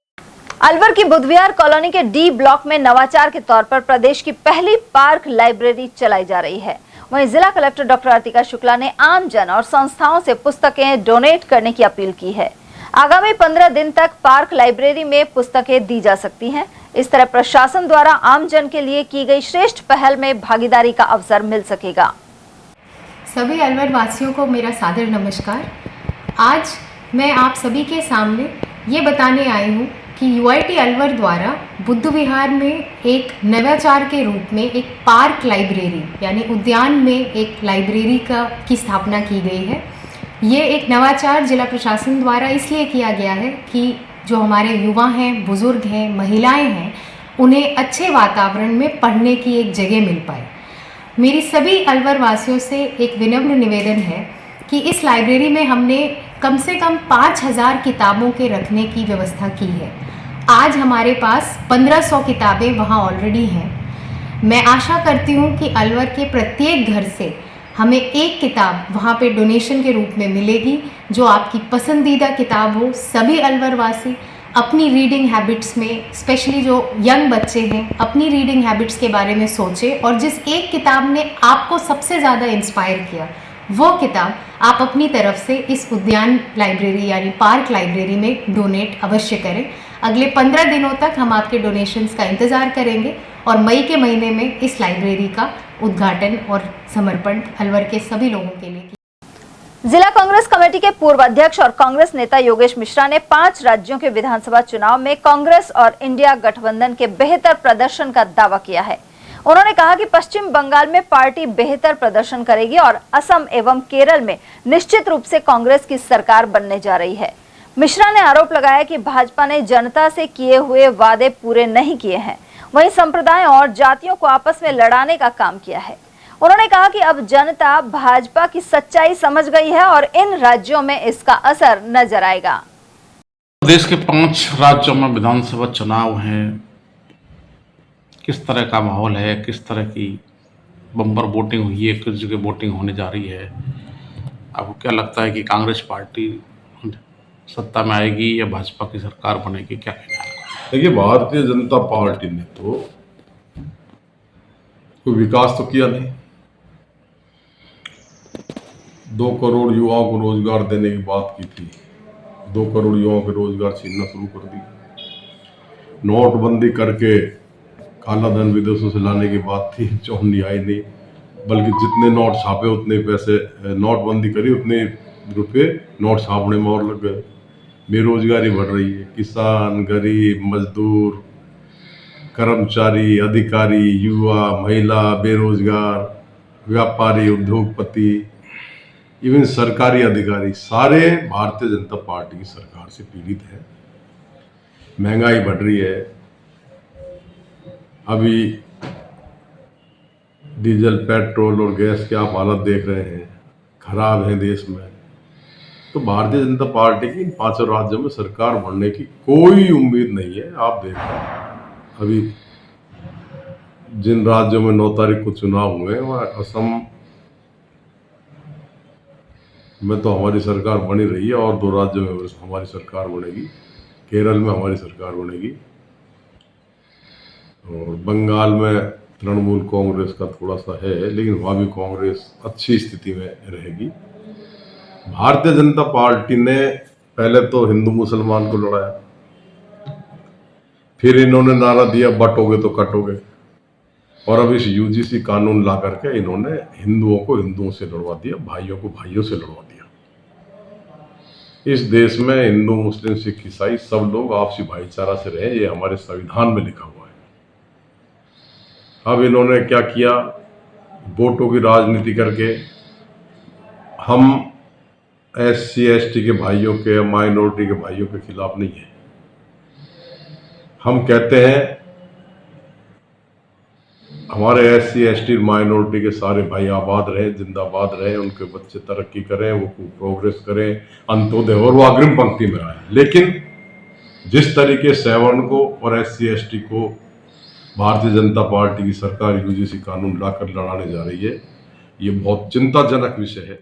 अलवर की बुधविहार कॉलोनी के डी ब्लॉक में नवाचार के तौर पर प्रदेश की पहली पार्क लाइब्रेरी चलाई जा रही है। वहीं जिला कलेक्टर डॉक्टर अर्तिका शुक्ला ने आम जन और संस्थाओं से पुस्तकें डोनेट करने की अपील की है। आगामी 15 दिन तक पार्क लाइब्रेरी में पुस्तकें दी जा सकती हैं। इस तरह प्रशासन द्वारा आम जन के लिए की गई श्रेष्ठ पहल में भागीदारी का अवसर मिल सकेगा। सभी अलवर वासियों को मेरा सादर नमस्कार। आज मैं आप सभी के सामने ये बताने आई हूँ कि UIT अलवर द्वारा बुद्ध विहार में एक नवाचार के रूप में एक पार्क लाइब्रेरी यानी उद्यान में एक लाइब्रेरी की स्थापना की गई है। ये एक नवाचार जिला प्रशासन द्वारा इसलिए किया गया है कि जो हमारे युवा हैं, बुजुर्ग हैं, महिलाएं हैं, उन्हें अच्छे वातावरण में पढ़ने की एक जगह मिल पाए। मेरी सभी अलवर वासियों से एक विनम्र निवेदन है कि इस लाइब्रेरी में हमने कम से कम 5000 किताबों के रखने की व्यवस्था की है। आज हमारे पास 1500 किताबें वहाँ ऑलरेडी हैं। मैं आशा करती हूँ कि अलवर के प्रत्येक घर से हमें एक किताब वहाँ पे डोनेशन के रूप में मिलेगी, जो आपकी पसंदीदा किताब हो। सभी अलवर वासी अपनी रीडिंग हैबिट्स में, स्पेशली जो यंग बच्चे हैं, अपनी रीडिंग हैबिट्स के बारे में सोचें और जिस एक किताब ने आपको सबसे ज़्यादा इंस्पायर किया, वो किताब आप अपनी तरफ से इस उद्यान लाइब्रेरी यानी पार्क लाइब्रेरी में डोनेट अवश्य करें। अगले 15 दिनों तक हम आपके डोनेशंस का इंतज़ार करेंगे और मई के महीने में इस लाइब्रेरी का उद्घाटन और समर्पण अलवर के सभी लोगों के लिए। जिला कांग्रेस कमेटी के पूर्व अध्यक्ष और कांग्रेस नेता योगेश मिश्रा ने 5 राज्यों के विधानसभा चुनाव में कांग्रेस और इंडिया गठबंधन के बेहतर प्रदर्शन का दावा किया है। उन्होंने कहा कि पश्चिम बंगाल में पार्टी बेहतर प्रदर्शन करेगी और असम एवं केरल में निश्चित रूप से कांग्रेस की सरकार बनने जा रही है। मिश्रा ने आरोप लगाया कि भाजपा ने जनता से किए हुए वादे पूरे नहीं किए हैं, वहीं संप्रदायों और जातियों को आपस में लड़ाने का काम किया है। उन्होंने कहा कि अब जनता भाजपा की सच्चाई समझ गई है और इन राज्यों में इसका असर नजर आएगा। देश के 5 राज्यों में विधानसभा चुनाव हैं, किस तरह का माहौल है, किस तरह की बम्पर वोटिंग हुई है, किस जगह वोटिंग होने जा रही है, आपको क्या लगता है कि कांग्रेस पार्टी सत्ता में आएगी या भाजपा की सरकार बनेगी, क्या कहना है? देखिए, भारतीय जनता पार्टी ने तो कोई विकास तो किया नहीं। 2 करोड़ युवाओं को रोजगार देने की बात की थी, 2 करोड़ युवाओं के रोजगार छीनना शुरू कर दी। नोटबंदी करके काला धन विदेशों से लाने की बात थी, जो नहीं आई नहीं, बल्कि जितने नोट छापे उतने पैसे, नोटबंदी करी उतने रुपए नोट छापने में और लग गए। बेरोजगारी बढ़ रही है, किसान, गरीब, मजदूर, कर्मचारी, अधिकारी, युवा, महिला, बेरोजगार, व्यापारी, उद्योगपति, इवन सरकारी अधिकारी सारे भारतीय जनता पार्टी की सरकार से पीड़ित है। महंगाई बढ़ रही है, अभी डीजल, पेट्रोल और गैस के आप हालत देख रहे हैं, खराब है देश में। तो भारतीय जनता पार्टी की इन 5 राज्यों में सरकार बनने की कोई उम्मीद नहीं है। आप देख रहे हैं अभी जिन राज्यों में 9 तारीख को चुनाव हुए, वहाँ असम में तो हमारी सरकार बनी रही है और 2 राज्यों में हमारी सरकार बनेगी, केरल में हमारी सरकार बनेगी और बंगाल में तृणमूल कांग्रेस का थोड़ा सा है, लेकिन वहाँ भी कांग्रेस अच्छी स्थिति में रहेगी। भारतीय जनता पार्टी ने पहले तो हिंदू मुसलमान को लड़ाया, फिर इन्होंने नारा दिया बटोगे तो कटोगे, और अब इस UGC कानून ला करके इन्होंने हिंदुओं को हिंदुओं से लड़वा दिया, भाइयों को भाइयों से लड़वा दिया। इस देश में हिंदू, मुस्लिम, सिख, ईसाई सब लोग आपसी भाईचारा से रहे, ये हमारे संविधान में लिखा हुआ है। अब इन्होंने क्या किया, वोटों की राजनीति करके हम SC ST के भाइयों के, माइनॉरिटी के भाइयों के खिलाफ नहीं है। हम कहते हैं हमारे SC ST माइनॉरिटी के सारे भाई आबाद रहें, जिंदाबाद रहें, उनके बच्चे तरक्की करें, वो प्रोग्रेस करें, अंत्योदय और वो अग्रिम पंक्ति में आए। लेकिन जिस तरीके से सवर्ण को और SC ST को भारतीय जनता पार्टी की सरकार UGC कानून लाकर लड़ाने जा रही है, ये बहुत चिंताजनक विषय है।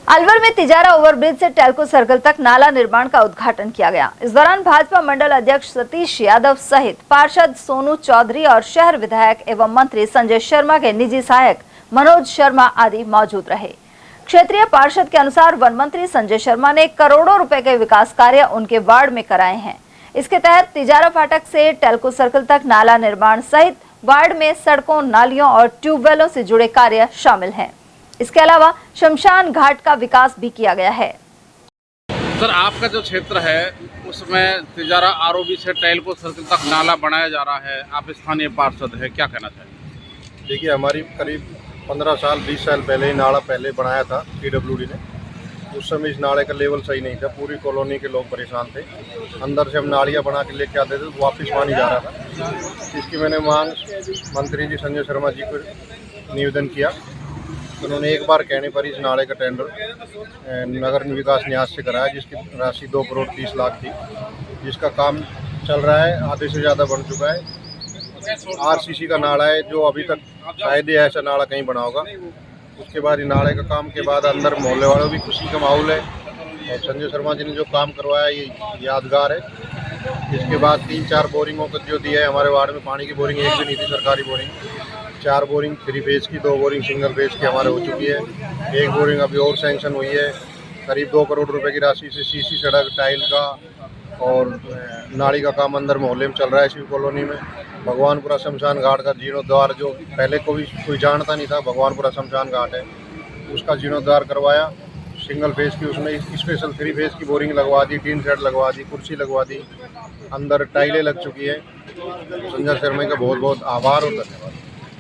अलवर में तिजारा ओवरब्रिज से टेल्को सर्कल तक नाला निर्माण का उद्घाटन किया गया। इस दौरान भाजपा मंडल अध्यक्ष सतीश यादव सहित पार्षद सोनू चौधरी और शहर विधायक एवं मंत्री संजय शर्मा के निजी सहायक मनोज शर्मा आदि मौजूद रहे। क्षेत्रीय पार्षद के अनुसार वन मंत्री संजय शर्मा ने करोड़ों रुपए के विकास कार्य उनके वार्ड में कराए हैं। इसके तहत तिजारा फाटक से टेल्को सर्कल तक नाला निर्माण सहित वार्ड में सड़कों, नालियों और ट्यूबवेलों से जुड़े कार्य शामिल हैं। इसके अलावा शमशान घाट का विकास भी किया गया है। सर, आपका जो क्षेत्र है उसमें तिजारा आरओबी से टेल्को सर्कल तक नाला बनाया जा रहा है, आप स्थानीय पार्षद है, क्या कहना चाहिए? देखिए, हमारी करीब 15 साल 20 साल पहले ही नाला पहले बनाया था PWD ने। उस समय इस नाले का लेवल सही नहीं था, पूरी कॉलोनी के लोग परेशान थे। अंदर से हम नालियाँ बना के लेके आते थे तो वापस पानी जा रहा था। इसकी मैंने मांग मंत्री जी संजय शर्मा जी को निवेदन किया। उन्होंने एक बार कहने पर इस नाले का टेंडर नगर विकास न्यास से कराया, जिसकी राशि 2 करोड़ 30 लाख थी, जिसका काम चल रहा है, आधे से ज़्यादा बन चुका है। RCC का नाला है जो अभी तक शायद ही ऐसा नाला कहीं बना होगा। उसके बाद नाले का काम के बाद अंदर मोहल्ले वालों भी खुशी का माहौल है और संजय शर्मा जी ने जो काम करवाया ये यादगार है। इसके बाद 3-4 बोरिंगों को जो दिया है, हमारे वार्ड में पानी की बोरिंग एक भी नहीं थी, सरकारी बोरिंग 4 बोरिंग 3 फेज की, 2 बोरिंग सिंगल फेज की हमारे हो चुकी है। 1 बोरिंग अभी और सैंक्शन हुई है। करीब 2 करोड़ रुपए की राशि से CC सड़क, टाइल का और नाली का काम अंदर मोहल्ले में चल रहा है। शिव कॉलोनी में भगवानपुरा शमशान घाट का जीर्णोद्वार, जो पहले कोई जानता नहीं था भगवानपुरा शमशान घाट है, उसका जीर्णोद्वार करवाया। सिंगल फेज की उसमें स्पेशल 3 फेज की बोरिंग लगवा दी, टीन शेड लगवा दी, कुर्सी लगवा दी, अंदर टाइलें लग चुकी है। संजय शर्मा का बहुत बहुत आभार और धन्यवाद।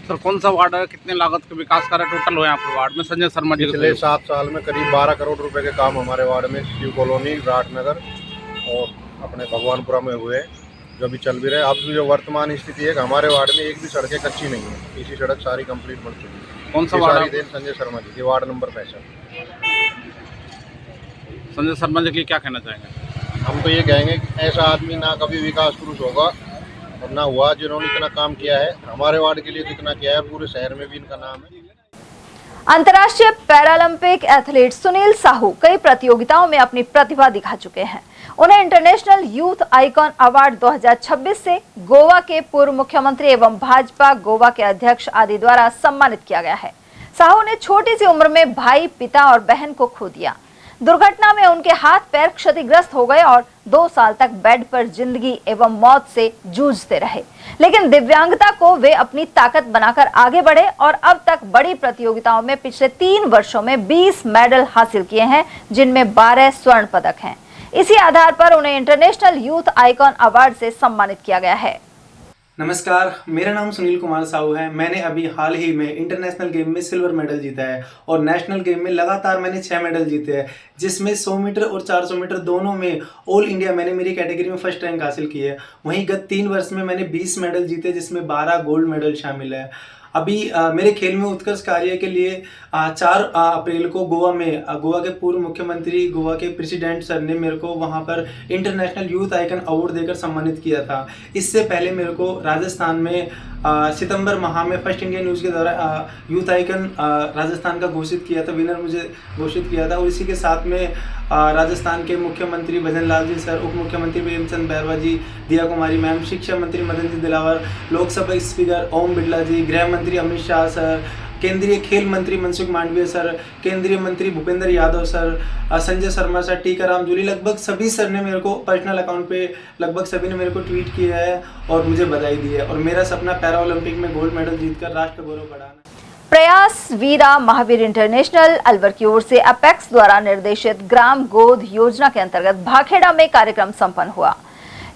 सर, कौन सा वार्ड है, कितने लागत के विकास कार्य टोटल हुए आपके वार्ड में संजय शर्मा जी? पिछले 7 साल में करीब 12 करोड़ रुपए के काम हमारे वार्ड में शिव कॉलोनी, राठनगर और अपने भगवानपुरा में हुए, जो अभी चल भी रहे। अब जो वर्तमान स्थिति है, हमारे वार्ड में एक भी सड़कें कच्ची नहीं है, इसी सड़क सारी कंप्लीट बन चुकी है। कौन सा वार्ड? संजय शर्मा जी के वार्ड नंबर 65। संजय शर्मा जी के लिए क्या कहना चाहेंगे? हम तो ये कहेंगे कि ऐसा आदमी ना कभी विकास पुरुष होगा और ना हुआ, जिन्होंने इतना काम किया है हमारे वार्ड के लिए, जितना किया है पूरे शहर में भी इनका नाम है। अंतर्राष्ट्रीय पैरालंपिक एथलीट सुनील साहू कई प्रतियोगिताओं में अपनी प्रतिभा दिखा चुके हैं। उन्हें इंटरनेशनल यूथ आइकॉन अवार्ड 2026 से गोवा के पूर्व मुख्यमंत्री एवं भाजपा गोवा के अध्यक्ष आदि द्वारा सम्मानित किया गया है। साहू ने छोटी सी उम्र में भाई, पिता और बहन को खो दिया। दुर्घटना में उनके हाथ पैर क्षतिग्रस्त हो गए और 2 साल तक बेड पर जिंदगी एवं मौत से जूझते रहे, लेकिन दिव्यांगता को वे अपनी ताकत बनाकर आगे बढ़े और अब तक बड़ी प्रतियोगिताओं में पिछले 3 वर्षों में 20 मेडल हासिल किए हैं, जिनमें 12 स्वर्ण पदक हैं। इसी आधार पर उन्हें इंटरनेशनल यूथ आइकॉन अवार्ड से सम्मानित किया गया है। नमस्कार, मेरा नाम सुनील कुमार साहू है। मैंने अभी हाल ही में इंटरनेशनल गेम में सिल्वर मेडल जीता है और नेशनल गेम में लगातार मैंने 6 मेडल जीते हैं, जिसमें 100 मीटर और 400 मीटर दोनों में ऑल इंडिया मैंने मेरी कैटेगरी में फर्स्ट रैंक हासिल की है। वहीं गत 3 वर्ष में मैंने 20 मेडल जीते, जिसमें 12 गोल्ड मेडल शामिल है। अभी मेरे खेल में उत्कर्ष कार्य के लिए 4 अप्रैल को गोवा के पूर्व मुख्यमंत्री, गोवा के प्रेसिडेंट सर ने मेरे को वहां पर इंटरनेशनल यूथ आइकन अवार्ड देकर सम्मानित किया था। इससे पहले मेरे को राजस्थान में सितंबर माह में फर्स्ट इंडिया न्यूज़ के द्वारा यूथ आइकन राजस्थान का घोषित किया था, विनर मुझे घोषित किया था। और इसी के साथ में राजस्थान के मुख्यमंत्री भजन लाल जी सर, उप मुख्यमंत्री प्रेमचंद बैरवा जी, दिया कुमारी मैम, शिक्षा मंत्री मदन जी दिलावर, लोकसभा स्पीकर ओम बिरला जी, गृह मंत्री अमित शाह सर, केंद्रीय खेल मंत्री मनसुख मांडविया सर, केंद्रीय मंत्री भूपेंद्र यादव सर, संजय शर्मा सर, टीकाराम जूली, लगभग सभी सर ने मेरे को पर्सनल अकाउंट पे लगभग सभी ने मेरे को ट्वीट किया है और मुझे बधाई दी है। और मेरा सपना पैरा ओलंपिक में गोल्ड मेडल जीतकर राष्ट्र गौरव बढ़ाना। प्रयास वीरा महावीर इंटरनेशनल अलवर की ओर से अपेक्स द्वारा निर्देशित ग्राम गोद योजना के अंतर्गत भाखेड़ा में कार्यक्रम संपन्न हुआ।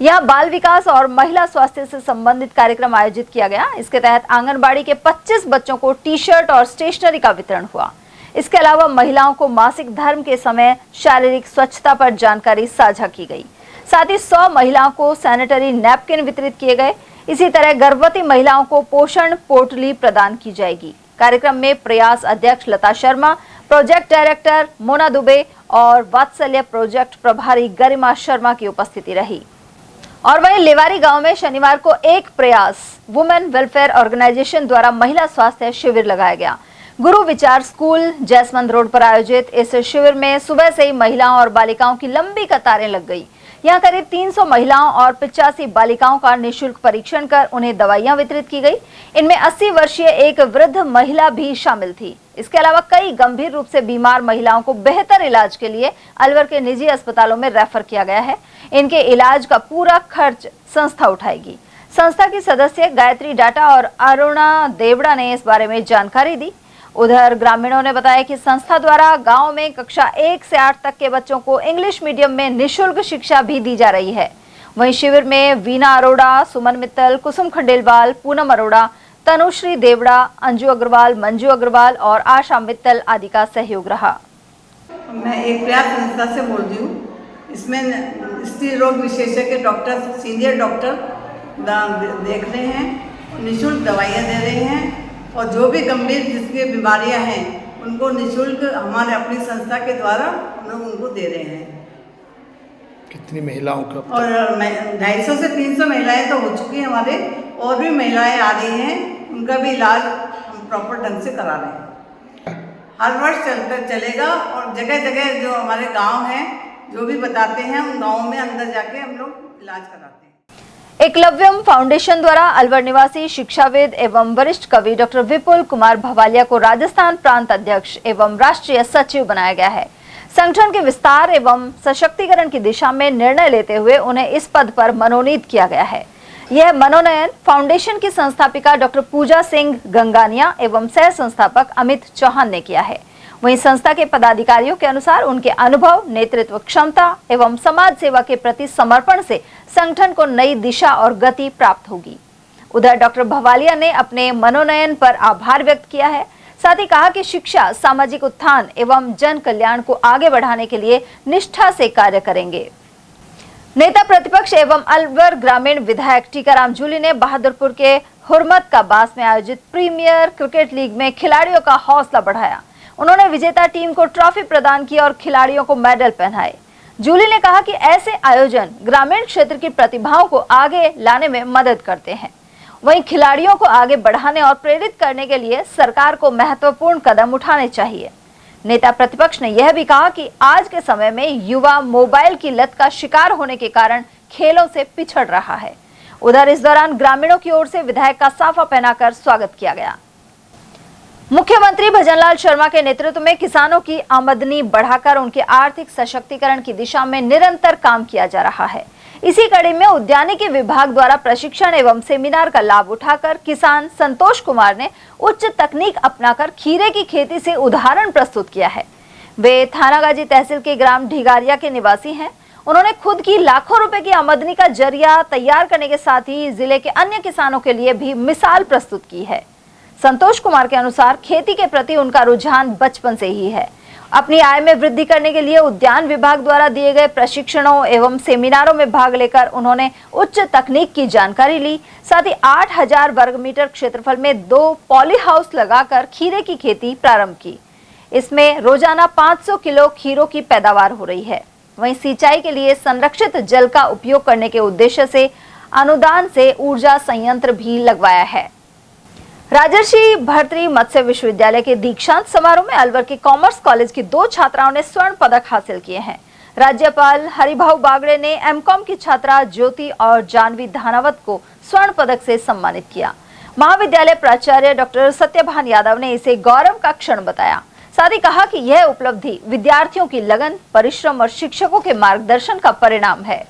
यहाँ बाल विकास और महिला स्वास्थ्य से संबंधित कार्यक्रम आयोजित किया गया। इसके तहत आंगनबाड़ी के 25 बच्चों को टी-शर्ट और स्टेशनरी का वितरण हुआ। इसके अलावा महिलाओं को मासिक धर्म के समय शारीरिक स्वच्छता पर जानकारी साझा की गई। साथ ही 100 महिलाओं को सैनिटरी नैपकिन वितरित किए गए। इसी तरह गर्भवती महिलाओं को पोषण पोटली प्रदान की जाएगी। कार्यक्रम में प्रयास अध्यक्ष लता शर्मा, प्रोजेक्ट डायरेक्टर मोना दुबे और वात्सल्य प्रोजेक्ट प्रभारी गरिमा शर्मा की उपस्थिति रही। और वहीं लेवारी गांव में शनिवार को एक प्रयास वुमेन वेलफेयर ऑर्गेनाइजेशन द्वारा महिला स्वास्थ्य शिविर लगाया गया। गुरु विचार स्कूल जैसमंद रोड पर आयोजित इस शिविर में सुबह से ही महिलाओं और बालिकाओं की लंबी कतारें लग गई। यहाँ करीब 300 महिलाओं और 85 बालिकाओं का निःशुल्क परीक्षण कर उन्हें दवाइयां वितरित की गई। इनमें 80 वर्षीय एक वृद्ध महिला भी शामिल थी। इसके अलावा कई गंभीर रूप से बीमार महिलाओं को बेहतर इलाज के लिए अलवर के निजी अस्पतालों में रेफर किया गया है। इनके इलाज का पूरा खर्च संस्था उठाएगी। संस्था की सदस्य गायत्री डाटा और अरुणा देवड़ा ने इस बारे में जानकारी दी। उधर ग्रामीणों ने बताया कि संस्था द्वारा गांव में कक्षा 1 से 8 तक के बच्चों को इंग्लिश मीडियम में निःशुल्क शिक्षा भी दी जा रही है। वहीं शिविर में वीना अरोड़ा, सुमन मित्तल, कुसुम खंडेलवाल, पूनम अरोड़ा, तनुश्री देवड़ा, अंजू अग्रवाल, मंजू अग्रवाल और आशा मित्तल आदि का सहयोग रहा। मैं एक प्रयास संस्था से बोल रही हूँ। इसमें स्त्री रोग विशेषज्ञ डॉक्टर, सीनियर डॉक्टर देख रहे हैं, निःशुल्क दवाइयाँ दे रहे हैं और जो भी गंभीर जिसकी बीमारियां हैं उनको निःशुल्क हमारे अपनी संस्था के द्वारा हम लोग उनको दे रहे हैं। कितनी महिलाओं का? और 250 से 300 महिलाएं तो हो चुकी हैं हमारे, और भी महिलाएं आ रही हैं, उनका भी इलाज हम प्रॉपर ढंग से करा रहे हैं। हर वर्ष चलेगा और जगह जगह जो हमारे गाँव हैं जो भी बताते हैं उन गाँव में अंदर जाके हम लोग इलाज कराते हैं। एकलव्यम फाउंडेशन द्वारा अलवर निवासी शिक्षाविद एवं वरिष्ठ कवि डॉक्टर विपुल कुमार भवालिया को राजस्थान प्रांत अध्यक्ष एवं राष्ट्रीय सचिव बनाया गया है। संगठन के विस्तार एवं सशक्तिकरण की दिशा में निर्णय लेते हुए उन्हें इस पद पर मनोनीत किया गया है। यह मनोनयन फाउंडेशन की संस्थापिका डॉक्टर पूजा सिंह गंगानिया एवं सह संस्थापक अमित चौहान ने किया है। वहीं संस्था के पदाधिकारियों के अनुसार उनके अनुभव, नेतृत्व क्षमता एवं समाज सेवा के प्रति समर्पण से संगठन को नई दिशा और गति प्राप्त होगी। उधर डॉक्टर भवालिया ने अपने मनोनयन पर आभार व्यक्त किया है। साथ ही कहा कि शिक्षा, सामाजिक उत्थान एवं जन कल्याण को आगे बढ़ाने के लिए निष्ठा से कार्य करेंगे। नेता प्रतिपक्ष एवं अलवर ग्रामीण विधायक टीकाराम जूली ने बहादुरपुर के हुरमतकाबास में आयोजित प्रीमियर क्रिकेट लीग में खिलाड़ियों का हौसला बढ़ाया। उन्होंने विजेता टीम को ट्रॉफी प्रदान की और खिलाड़ियों को मेडल पहनाए। जूली ने कहा कि ऐसे आयोजन ग्रामीण क्षेत्र की प्रतिभाओं को आगे लाने में मदद करते हैं। वहीं खिलाड़ियों को आगे बढ़ाने और प्रेरित करने के लिए सरकार को महत्वपूर्ण कदम उठाने चाहिए। नेता प्रतिपक्ष ने यह भी कहा कि आज के समय में युवा मोबाइल की लत का शिकार होने के कारण खेलों से पिछड़ रहा है। उधर इस दौरान ग्रामीणों की ओर से विधायक का साफा पहनाकर स्वागत किया गया। मुख्यमंत्री भजनलाल शर्मा के नेतृत्व में किसानों की आमदनी बढ़ाकर उनके आर्थिक सशक्तिकरण की दिशा में निरंतर काम किया जा रहा है। इसी कड़ी में उद्यानिकी विभाग द्वारा प्रशिक्षण एवं सेमिनार का लाभ उठाकर किसान संतोष कुमार ने उच्च तकनीक अपनाकर खीरे की खेती से उदाहरण प्रस्तुत किया है। वे थानागाजी तहसील के ग्राम ढिगारिया के निवासी हैं। उन्होंने खुद की लाखों रुपए की आमदनी का जरिया तैयार करने के साथ ही जिले के अन्य किसानों के लिए भी मिसाल प्रस्तुत की है। संतोष कुमार के अनुसार खेती के प्रति उनका रुझान बचपन से ही है। अपनी आय में वृद्धि करने के लिए उद्यान विभाग द्वारा दिए गए प्रशिक्षणों एवं सेमिनारों में भाग लेकर उन्होंने उच्च तकनीक की जानकारी ली। साथ ही 8000 वर्ग मीटर क्षेत्रफल में 2 पॉली हाउस लगाकर खीरे की खेती प्रारंभ की। इसमें रोजाना 500 किलो खीरों की पैदावार हो रही है। वहीं सिंचाई के लिए संरक्षित जल का उपयोग करने के उद्देश्य से अनुदान से ऊर्जा संयंत्र भी लगवाया है। राजर्षि भर्तृहरि मत्स्य विश्वविद्यालय के दीक्षांत समारोह में अलवर के कॉमर्स कॉलेज की 2 छात्राओं ने स्वर्ण पदक हासिल किए हैं। राज्यपाल हरिभाऊ बागड़े ने एमकॉम की छात्रा ज्योति और जानवी धानावत को स्वर्ण पदक से सम्मानित किया। महाविद्यालय प्राचार्य डॉक्टर सत्यभान यादव ने इसे गौरव का क्षण बताया। साथ ही कहा कि यह उपलब्धि विद्यार्थियों की लगन, परिश्रम और शिक्षकों के मार्गदर्शन का परिणाम है।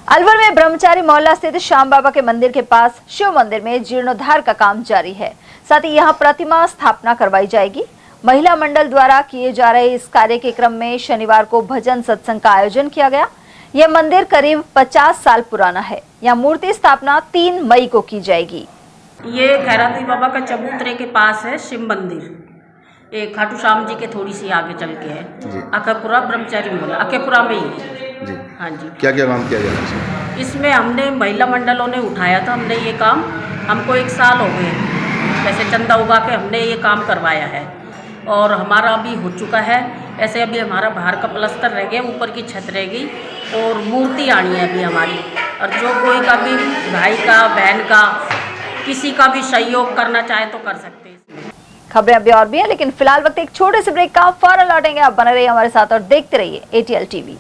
अलवर में ब्रह्मचारी मोहल्ला स्थित श्याम बाबा के मंदिर के पास शिव मंदिर में जीर्णोद्धार का काम जारी है। साथ ही यहां प्रतिमा स्थापना करवाई जाएगी। महिला मंडल द्वारा किए जा रहे इस कार्य के क्रम में शनिवार को भजन सत्संग का आयोजन किया गया। यह मंदिर करीब 50 साल पुराना है। यह मूर्ति स्थापना 3 मई को की जाएगी। ये खैराती बाबा का चबूतरे के पास है शिव मंदिर, एक खाटू श्याम जी के थोड़ी सी आगे चल के है। अकेपुरा ब्रह्मचारी मोहल्ला अकेपुरा में ही जी। हाँ जी। क्या क्या काम किया जा रहा है इसमें? हमने महिला मंडलों ने उठाया था, हमने ये काम, हमको 1 साल हो गए जैसे चंदा उगा के हमने ये काम करवाया है और हमारा अभी हो चुका है। ऐसे अभी हमारा बाहर का प्लस्तर रह गया, ऊपर की छत रह गई और मूर्ति आनी है अभी हमारी। और जो कोई का भी भाई का, बहन का, किसी का भी सहयोग करना चाहे तो कर सकते हैं। खबरें अभी और भी हैं, लेकिन फिलहाल वक्त एक छोटे से ब्रेक का, फौरन लौटेंगे। आप बने रहिए हमारे साथ और देखते रहिए ATL TV।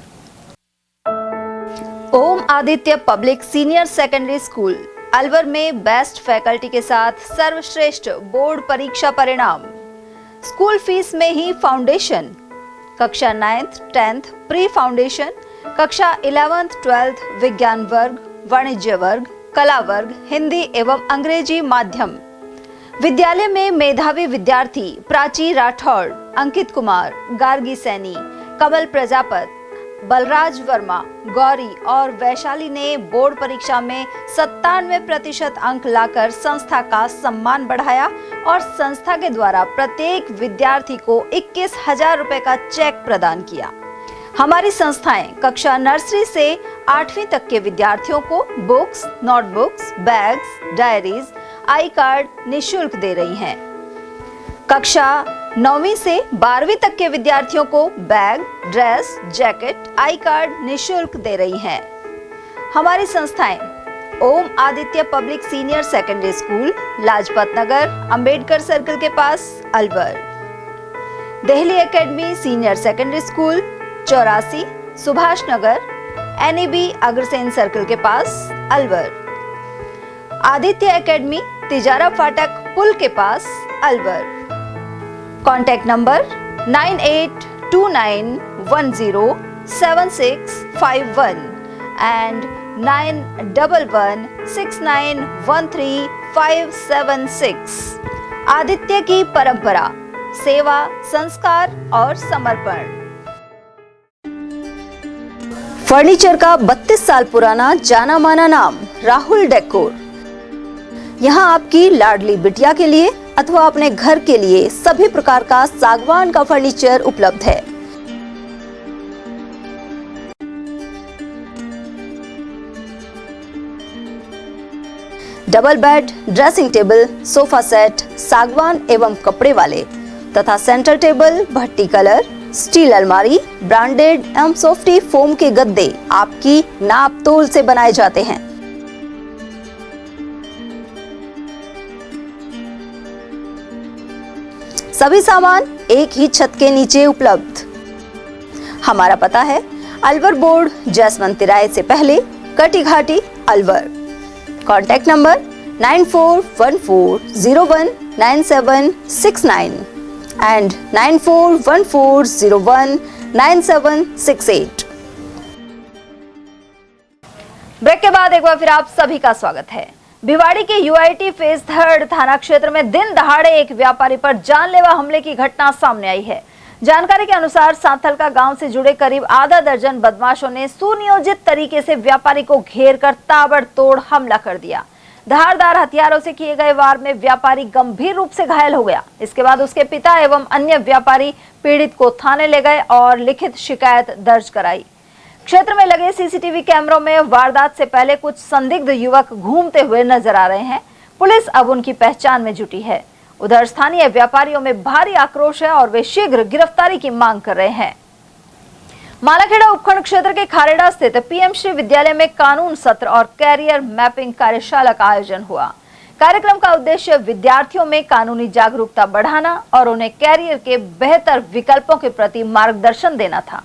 Om Aditya public senior secondary school Alwar में बेस्ट फैकल्टी के साथ सर्वश्रेष्ठ बोर्ड परीक्षा परिणाम। स्कूल फीस में ही फाउंडेशन, कक्षा 9th 10th प्री फाउंडेशन, कक्षा 11th 12th विज्ञान वर्ग, वाणिज्य वर्ग, कला वर्ग, हिंदी एवं अंग्रेजी माध्यम। विद्यालय में मेधावी विद्यार्थी प्राची राठौड़, अंकित कुमार, गार्गी सैनी, कमल प्रजापत, बलराज वर्मा, गौरी और वैशाली ने बोर्ड परीक्षा में 97% अंक लाकर संस्था का सम्मान बढ़ाया और संस्था के द्वारा प्रत्येक विद्यार्थी को 21,000 रुपए का चेक प्रदान किया। हमारी संस्थाएं कक्षा नर्सरी से 8वीं तक के विद्यार्थियों को बुक्स, नोटबुक्स, बैग्स, डायरीज, आई कार्ड निःशुल्क दे रही हैं। कक्षा 9वीं से 12वीं तक के विद्यार्थियों को bag, dress, jacket, I card निःशुल्क दे रही हैं। हमारी संस्थाएं Om Aditya public senior secondary school, Lajpat Nagar, Ambedkar circle के पास, Alwar. Delhi academy senior secondary school, 84, Subhash Nagar, NEB Agrasen circle के पास, अलवर। आदित्य एकेडमी तिजारा फाटक पुल के पास, Alwar. Contact number 9829107651 and 9116913576। Aditya की परंपरा, सेवा, संस्कार और समर्पण। फर्नीचर का 32 साल पुराना जाना माना नाम राहुल डेकोर। यहाँ आपकी लाडली बिटिया के लिए अथवा अपने घर के लिए सभी प्रकार का सागवान का फर्नीचर उपलब्ध है। Double bed, dressing table, sofa set सागवान एवं कपड़े वाले तथा सेंटर टेबल, भट्टी कलर, स्टील अलमारी, ब्रांडेड एवं सॉफ्टी फोम के गद्दे आपकी नाप तोल से बनाए जाते हैं। सभी सामान एक ही छत के नीचे उपलब्ध। हमारा पता है अलवर बोर्ड, जसवंत तिराहे से पहले, Kati Ghati, Alwar. Contact number 9414019769 and 9414019768। Break के बाद एक बार फिर आप सभी का स्वागत है। भिवाड़ी के UIT फेज 3 थाना क्षेत्र में दिन दहाड़े एक व्यापारी पर जानलेवा हमले की घटना सामने आई है। जानकारी के अनुसार सांथलका गांव से जुड़े करीब आधा दर्जन बदमाशों ने सुनियोजित तरीके से व्यापारी को घेर कर ताबड़तोड़ हमला कर दिया। धारदार हथियारों से किए गए वार में व्यापारी गंभीर रूप से घायल हो गया। इसके बाद उसके पिता एवं अन्य व्यापारी पीड़ित को थाने ले गए और लिखित शिकायत दर्ज कराई। क्षेत्र में लगे CCTV कैमरों में वारदात से पहले कुछ संदिग्ध युवक घूमते हुए नजर आ रहे हैं। पुलिस अब उनकी पहचान में जुटी है। उधर स्थानीय व्यापारियों में भारी आक्रोश है और वे शीघ्र गिरफ्तारी की मांग कर रहे हैं। मालाखेड़ा उपखंड क्षेत्र के खारेड़ा स्थित PM श्री विद्यालय में कानून सत्र और कैरियर मैपिंग कार्यशाला का आयोजन हुआ। कार्यक्रम का उद्देश्य विद्यार्थियों में कानूनी जागरूकता बढ़ाना और उन्हें कैरियर के बेहतर विकल्पों के प्रति मार्गदर्शन देना था।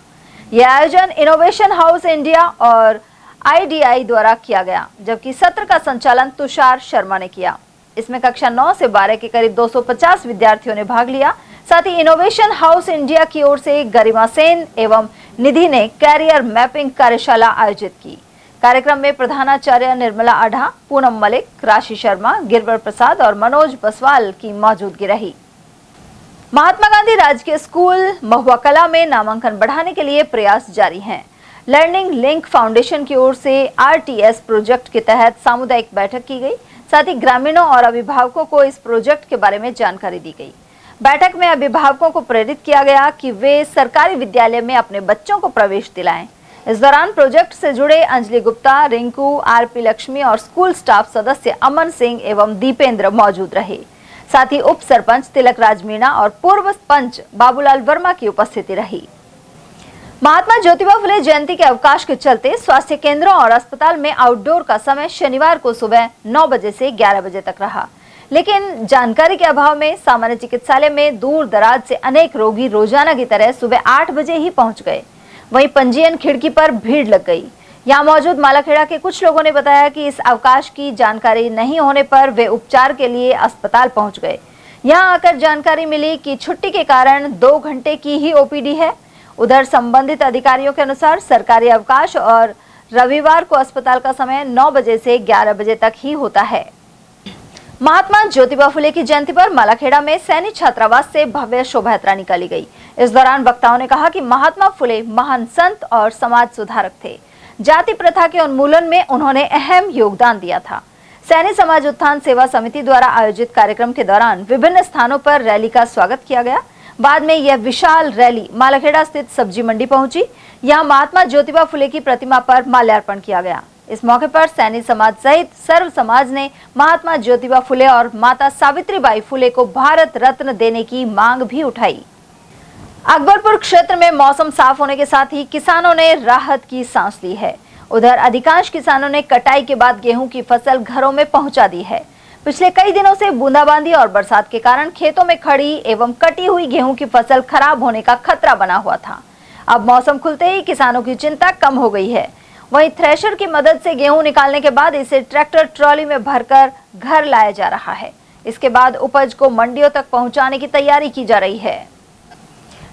यह आयोजन इनोवेशन हाउस इंडिया और IDI द्वारा किया गया, जबकि सत्र का संचालन तुषार शर्मा ने किया। इसमें कक्षा 9 से 12 के करीब 250 विद्यार्थियों ने भाग लिया। साथ ही इनोवेशन हाउस इंडिया की ओर से गरिमा सेन एवं निधि ने कैरियर मैपिंग कार्यशाला आयोजित की। कार्यक्रम में प्रधानाचार्य निर्मला आढ़ा, पूनम मलिक, राशि शर्मा, गिरवर प्रसाद और मनोज बसवाल की मौजूदगी रही। महात्मा गांधी राजकीय स्कूल महुआ कला में नामांकन बढ़ाने के लिए प्रयास जारी हैं। लर्निंग लिंक फाउंडेशन की ओर से RTS प्रोजेक्ट के तहत सामुदायिक बैठक की गई। साथ ही ग्रामीणों और अभिभावकों को इस प्रोजेक्ट के बारे में जानकारी दी गई। बैठक में अभिभावकों को प्रेरित किया गया कि वे सरकारी विद्यालय में अपने बच्चों को प्रवेश दिलाएं। इस दौरान प्रोजेक्ट से जुड़े अंजलि गुप्ता, रिंकू, RP लक्ष्मी और स्कूल स्टाफ सदस्य अमन सिंह एवं दीपेंद्र मौजूद रहे। साथ ही उप सरपंच तिलक राज मीणा और पूर्व पंच बाबूलाल वर्मा की उपस्थिति रही। महात्मा ज्योतिबा फुले जयंती के अवकाश के चलते स्वास्थ्य केंद्रों और अस्पताल में आउटडोर का समय शनिवार को सुबह 9 बजे से 11 बजे तक रहा। लेकिन जानकारी के अभाव में सामान्य चिकित्सालय में दूर दराज से अनेक रोगी रोजाना की तरह सुबह 8 बजे ही पहुंच गए। वहीं पंजीयन खिड़की पर भीड़ लग गई। यहाँ मौजूद मालाखेड़ा के कुछ लोगों ने बताया कि इस अवकाश की जानकारी नहीं होने पर वे उपचार के लिए अस्पताल पहुंच गए। यहाँ आकर जानकारी मिली कि छुट्टी के कारण 2 घंटे की ही ओपीडी है। उधर संबंधित अधिकारियों के अनुसार सरकारी अवकाश और रविवार को अस्पताल का समय 9 बजे से 11 बजे तक ही होता है। महात्मा ज्योतिबा फुले की जयंती पर मालाखेड़ा में सैनिक छात्रावास से भव्य शोभा यात्रा निकाली गई। इस दौरान वक्ताओं ने कहा कि महात्मा फुले महान संत और समाज सुधारक थे। जाति प्रथा के उन्मूलन में उन्होंने अहम योगदान दिया था। सैनिक समाज उत्थान सेवा समिति द्वारा आयोजित कार्यक्रम के दौरान विभिन्न स्थानों पर रैली का स्वागत किया गया। बाद में यह विशाल रैली मालाखेड़ा स्थित सब्जी मंडी पहुंची। यहां महात्मा ज्योतिबा फुले की प्रतिमा पर माल्यार्पण किया गया। इस मौके पर सैनिक समाज सहित सर्व समाज ने महात्मा ज्योतिबा फुले और माता सावित्रीबाई फुले को भारत रत्न देने की मांग भी उठाई। अकबरपुर क्षेत्र में मौसम साफ होने के साथ ही किसानों ने राहत की सांस ली है। उधर अधिकांश किसानों ने कटाई के बाद गेहूं की फसल घरों में पहुंचा दी है। पिछले कई दिनों से बूंदाबांदी और बरसात के कारण खेतों में खड़ी एवं कटी हुई गेहूं की फसल खराब होने का खतरा बना हुआ था। अब मौसम खुलते ही किसानों की चिंता कम हो गई है। वहीं थ्रेशर की मदद से गेहूं निकालने के बाद इसे ट्रैक्टर ट्रॉली में भरकर घर लाया जा रहा है। इसके बाद उपज को मंडियों तक पहुंचाने की तैयारी की जा रही है।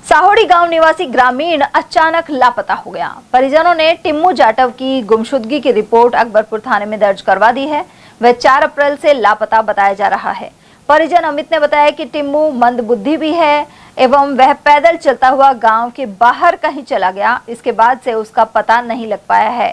साहोड़ी गांव निवासी ग्रामीण अचानक लापता हो गया। परिजनों ने टिम्मू जाटव की गुमशुदगी की रिपोर्ट अकबरपुर थाने में दर्ज करवा दी है। वह 4 अप्रैल से लापता बताया जा रहा है। परिजन अमित ने बताया कि टिम्मू मंदबुद्धि भी है एवं वह पैदल चलता हुआ गांव के बाहर कहीं चला गया। इसके बाद से उसका पता नहीं लग पाया है।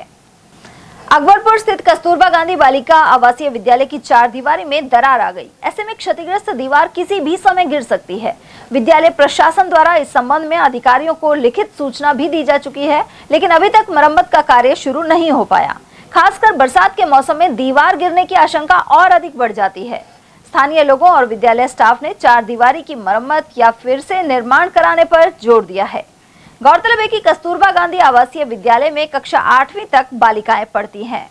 अकबरपुर स्थित कस्तूरबा गांधी बालिका आवासीय विद्यालय की 4 दीवारी में दरार आ गई। ऐसे में क्षतिग्रस्त दीवार किसी भी समय गिर सकती है। विद्यालय प्रशासन द्वारा इस संबंध में अधिकारियों को लिखित सूचना भी दी जा चुकी है, लेकिन अभी तक मरम्मत का कार्य शुरू नहीं हो पाया। खासकर बरसात के मौसम में दीवार गिरने की आशंका और अधिक बढ़ जाती है। स्थानीय लोगों और विद्यालय स्टाफ ने 4 दीवारी की मरम्मत या फिर से निर्माण कराने पर जोर दिया है। गौरतलब है कि कस्तूरबा गांधी आवासीय विद्यालय में कक्षा 8वीं तक बालिकाएं पढ़ती हैं।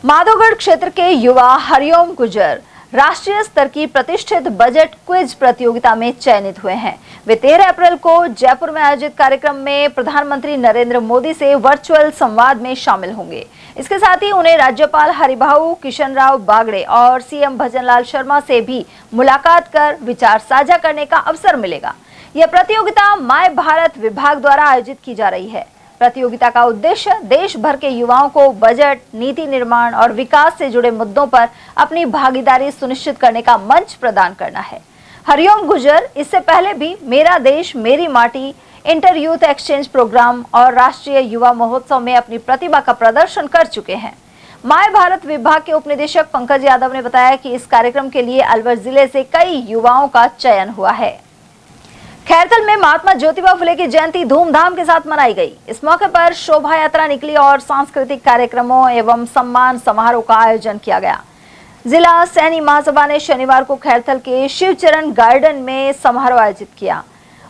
माधोगढ़ क्षेत्र के युवा हरिओम गुजर राष्ट्रीय स्तर की प्रतिष्ठित बजट क्विज प्रतियोगिता में चयनित हुए हैं। वे 13 अप्रैल को जयपुर में आयोजित कार्यक्रम में प्रधानमंत्री नरेंद्र मोदी से वर्चुअल संवाद में शामिल होंगे। इसके साथ ही उन्हें राज्यपाल हरिभाऊ किशनराव बागड़े और सीएम भजनलाल शर्मा से भी मुलाकात कर विचार साझा करने का अवसर मिलेगा। यह प्रतियोगिता माय भारत विभाग द्वारा आयोजित की जा रही है। प्रतियोगिता का उद्देश्य देश भर के युवाओं को बजट, नीति निर्माण और विकास से जुड़े मुद्दों पर अपनी भागीदारी सुनिश्चित करने का मंच प्रदान करना है। हरिओम गुजर इससे पहले भी मेरा देश मेरी माटी, इंटर यूथ एक्सचेंज प्रोग्राम और राष्ट्रीय युवा महोत्सव में अपनी प्रतिभा का प्रदर्शन कर चुके हैं। माय भारत विभाग के उपनिदेशक पंकज यादव ने बताया कि इस कार्यक्रम के लिए अलवर जिले से कई युवाओं का चयन हुआ है। खैरतल में महात्मा ज्योतिबा फुले की जयंती धूमधाम के साथ मनाई गई। इस मौके पर शोभा यात्रा निकली और सांस्कृतिक कार्यक्रमों एवं सम्मान समारोह का आयोजन किया गया। जिला सैनी महासभा ने शनिवार को खैरतल के शिवचरण गार्डन में समारोह आयोजित किया।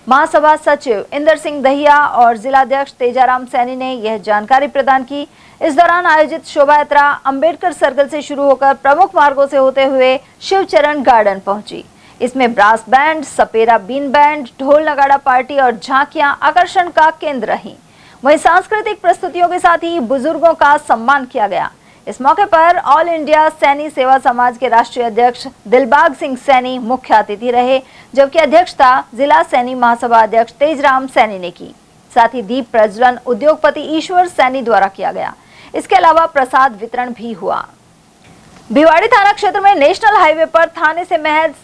महासभा सचिव इंदर सिंह दहिया और जिलाध्यक्ष तेजाराम सैनी ने यह जानकारी प्रदान की। इस दौरान आयोजित शोभा यात्रा अंबेडकर सर्कल से शुरू होकर प्रमुख मार्गों से होते हुए शिवचरण गार्डन पहुंची। इसमें ब्रास बैंड, सपेरा बीन बैंड, ढोल नगाड़ा पार्टी और झांकियां आकर्षण का केंद्र रहीं। वहीं सांस्कृतिक प्रस्तुतियों के साथ ही बुजुर्गों का सम्मान किया गया। इस मौके पर ऑल इंडिया सैनी सेवा समाज के राष्ट्रीय अध्यक्ष दिलबाग सिंह सैनी मुख्य अतिथि रहे, जबकि अध्यक्षता जिला सैनी महासभा अध्यक्ष तेजराम सैनी ने की। साथ ही दीप प्रज्वलन उद्योगपति ईश्वर सैनी द्वारा किया गया। इसके अलावा प्रसाद वितरण भी हुआ। भिवाड़ी थाना क्षेत्र में नेशनल हाईवे पर थाने से महज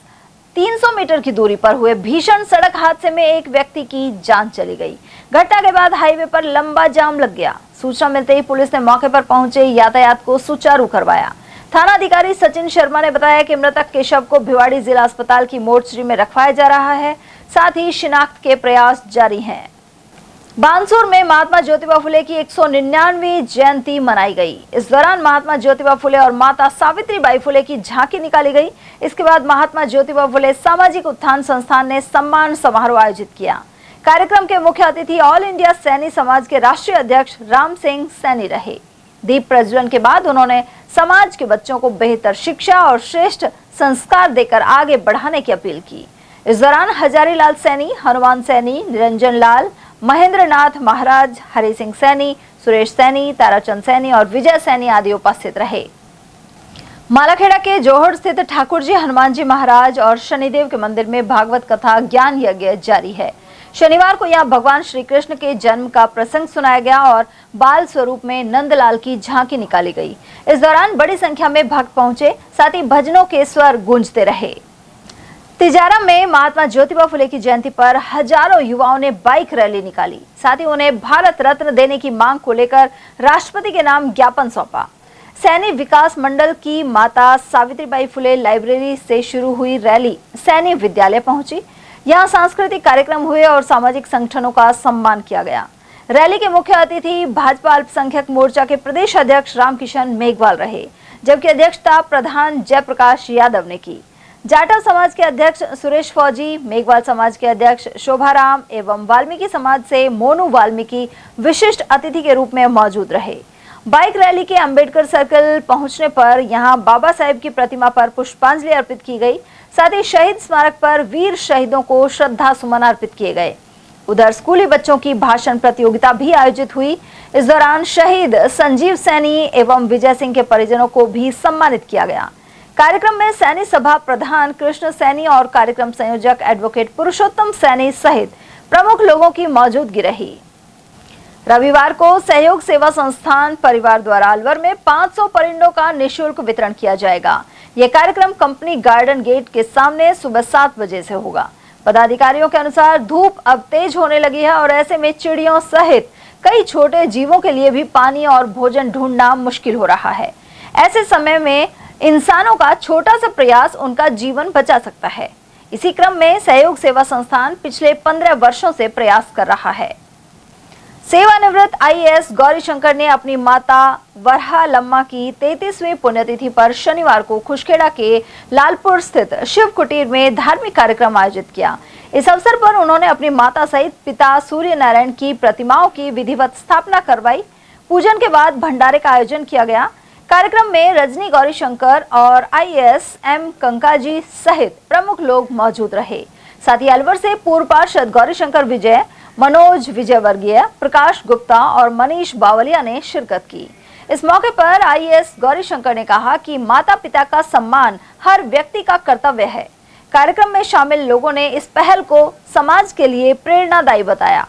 300 मीटर की दूरी पर हुए भीषण सड़क हादसे में एक व्यक्ति की जान चली गई। घटना के बाद हाईवे पर लंबा जाम लग गया। सूचना मिलते ही पुलिस ने मौके पर पहुंचे यातायात को सुचारू करवाया। थाना अधिकारी सचिन शर्मा ने बताया कि मृतक के शव को भिवाड़ी जिला अस्पताल की मोर्चरी में रखवाया जा रहा है। साथ ही शिनाख्त के प्रयास जारी हैं। बानसूर में महात्मा ज्योतिबा फुले की 199वीं जयंती मनाई गई। इस दौरान महात्मा ज्योतिबा फुले और माता सावित्रीबाई फुले की झांकी निकाली गई। इसके बाद महात्मा ज्योतिबा फुले सामाजिक उत्थान संस्थान ने सम्मान समारोह आयोजित किया। कार्यक्रम के मुख्य अतिथि ऑल इंडिया सैनी समाज के राष्ट्रीय अध्यक्ष राम सिंह सैनी रहे। दीप प्रज्वलन के बाद उन्होंने समाज के बच्चों को बेहतर शिक्षा और श्रेष्ठ संस्कार देकर आगे बढ़ाने की अपील की। इस दौरान हजारीलाल सैनी, हनुमान सैनी, निरंजन लाल, महेंद्र नाथ महाराज, हरि सिंह सैनी, सुरेश सैनी, ताराचंद सैनी और विजय सैनी आदि उपस्थित रहे। मालाखेड़ा के जोहड़ स्थित ठाकुर जी, हनुमान जी महाराज और शनिदेव के मंदिर में भागवत कथा ज्ञान यज्ञ जारी है। शनिवार को यहां भगवान श्री कृष्ण के जन्म का प्रसंग सुनाया गया और बाल स्वरूप में नंदलाल की झांकी निकाली गई। इस दौरान बड़ी संख्या में भक्त पहुंचे, साथ ही भजनों के स्वर गूंजते रहे। तिजारा में महात्मा ज्योतिबा फुले की जयंती पर हजारों युवाओं ने बाइक रैली निकाली। साथ ही उन्हें भारत रत्न देने की मांग को लेकर राष्ट्रपति के नाम ज्ञापन सौंपा। सैनी विकास मंडल की माता सावित्रीबाई फुले लाइब्रेरी से शुरू हुई रैली सैनी विद्यालय पहुंची। यहां सांस्कृतिक कार्यक्रम हुए और सामाजिक संगठनों का सम्मान किया गया। रैली के मुख्य अतिथि भाजपा अल्पसंख्यक मोर्चा के प्रदेश अध्यक्ष रामकिशन मेघवाल रहे, जबकि अध्यक्षता प्रधान जयप्रकाश यादव ने की। जाटव समाज के अध्यक्ष सुरेश फौजी, मेघवाल समाज के अध्यक्ष शोभाराम एवं वाल्मीकि समाज से मोनू वाल्मीकि विशिष्ट अतिथि के रूप में मौजूद रहे। बाइक रैली के अंबेडकर सर्कल पहुंचने पर यहां बाबा साहेब की प्रतिमा पर पुष्पांजलि अर्पित की गई। साथ ही शहीद स्मारक पर वीर शहीदों को श्रद्धा सुमन अर्पित किए गए। उधर स्कूली बच्चों की भाषण प्रतियोगिता भी आयोजित हुई। इस दौरान शहीद संजीव सैनी एवं विजय सिंह के परिजनों को भी सम्मानित किया गया। कार्यक्रम में सैनी सभा प्रधान कृष्ण सैनी और कार्यक्रम संयोजक एडवोकेट पुरुषोत्तम सैनी सहित प्रमुख लोगों की मौजूदगी रही। रविवार को सहयोग सेवा संस्थान परिवार द्वारा अलवर में 500 परिंदों का निःशुल्क वितरण किया जाएगा। यह कार्यक्रम कंपनी गार्डन गेट के सामने सुबह 7 बजे से होगा। पदाधिकारियों के अनुसार धूप अब तेज होने लगी है और ऐसे में चिड़ियों सहित कई छोटे जीवों के लिए भी पानी और भोजन ढूंढना मुश्किल हो रहा है। ऐसे समय में इंसानों का छोटा सा प्रयास उनका जीवन बचा सकता है। इसी क्रम में सहयोग सेवा संस्थान पिछले 15 वर्षों से प्रयास कर रहा है। सेवानिवृत्त आईएएस गौरीशंकर ने अपनी माता वरहा लम्मा की 33वीं पुण्यतिथि पर शनिवार को खुशखेड़ा के लालपुर स्थित शिव कुटीर में धार्मिक कार्यक्रम आयोजित किया। इस अवसर पर उन्होंने अपनी माता सहित पिता सूर्य नारायण की प्रतिमाओं की विधिवत स्थापना करवाई। पूजन के बाद भंडारे का आयोजन किया गया। कार्यक्रम में रजनी गौरीशंकर और आईएएस एम कंकाजी सहित प्रमुख लोग मौजूद रहे। साथ ही अलवर से पूर्व पार्षद गौरीशंकर विजय, मनोज विजयवर्गीय, प्रकाश गुप्ता और मनीष बावलिया ने शिरकत की। इस मौके पर आईएएस गौरीशंकर ने कहा कि माता पिता का सम्मान हर व्यक्ति का कर्तव्य है। कार्यक्रम में शामिल लोगों ने इस पहल को समाज के लिए प्रेरणादायी बताया।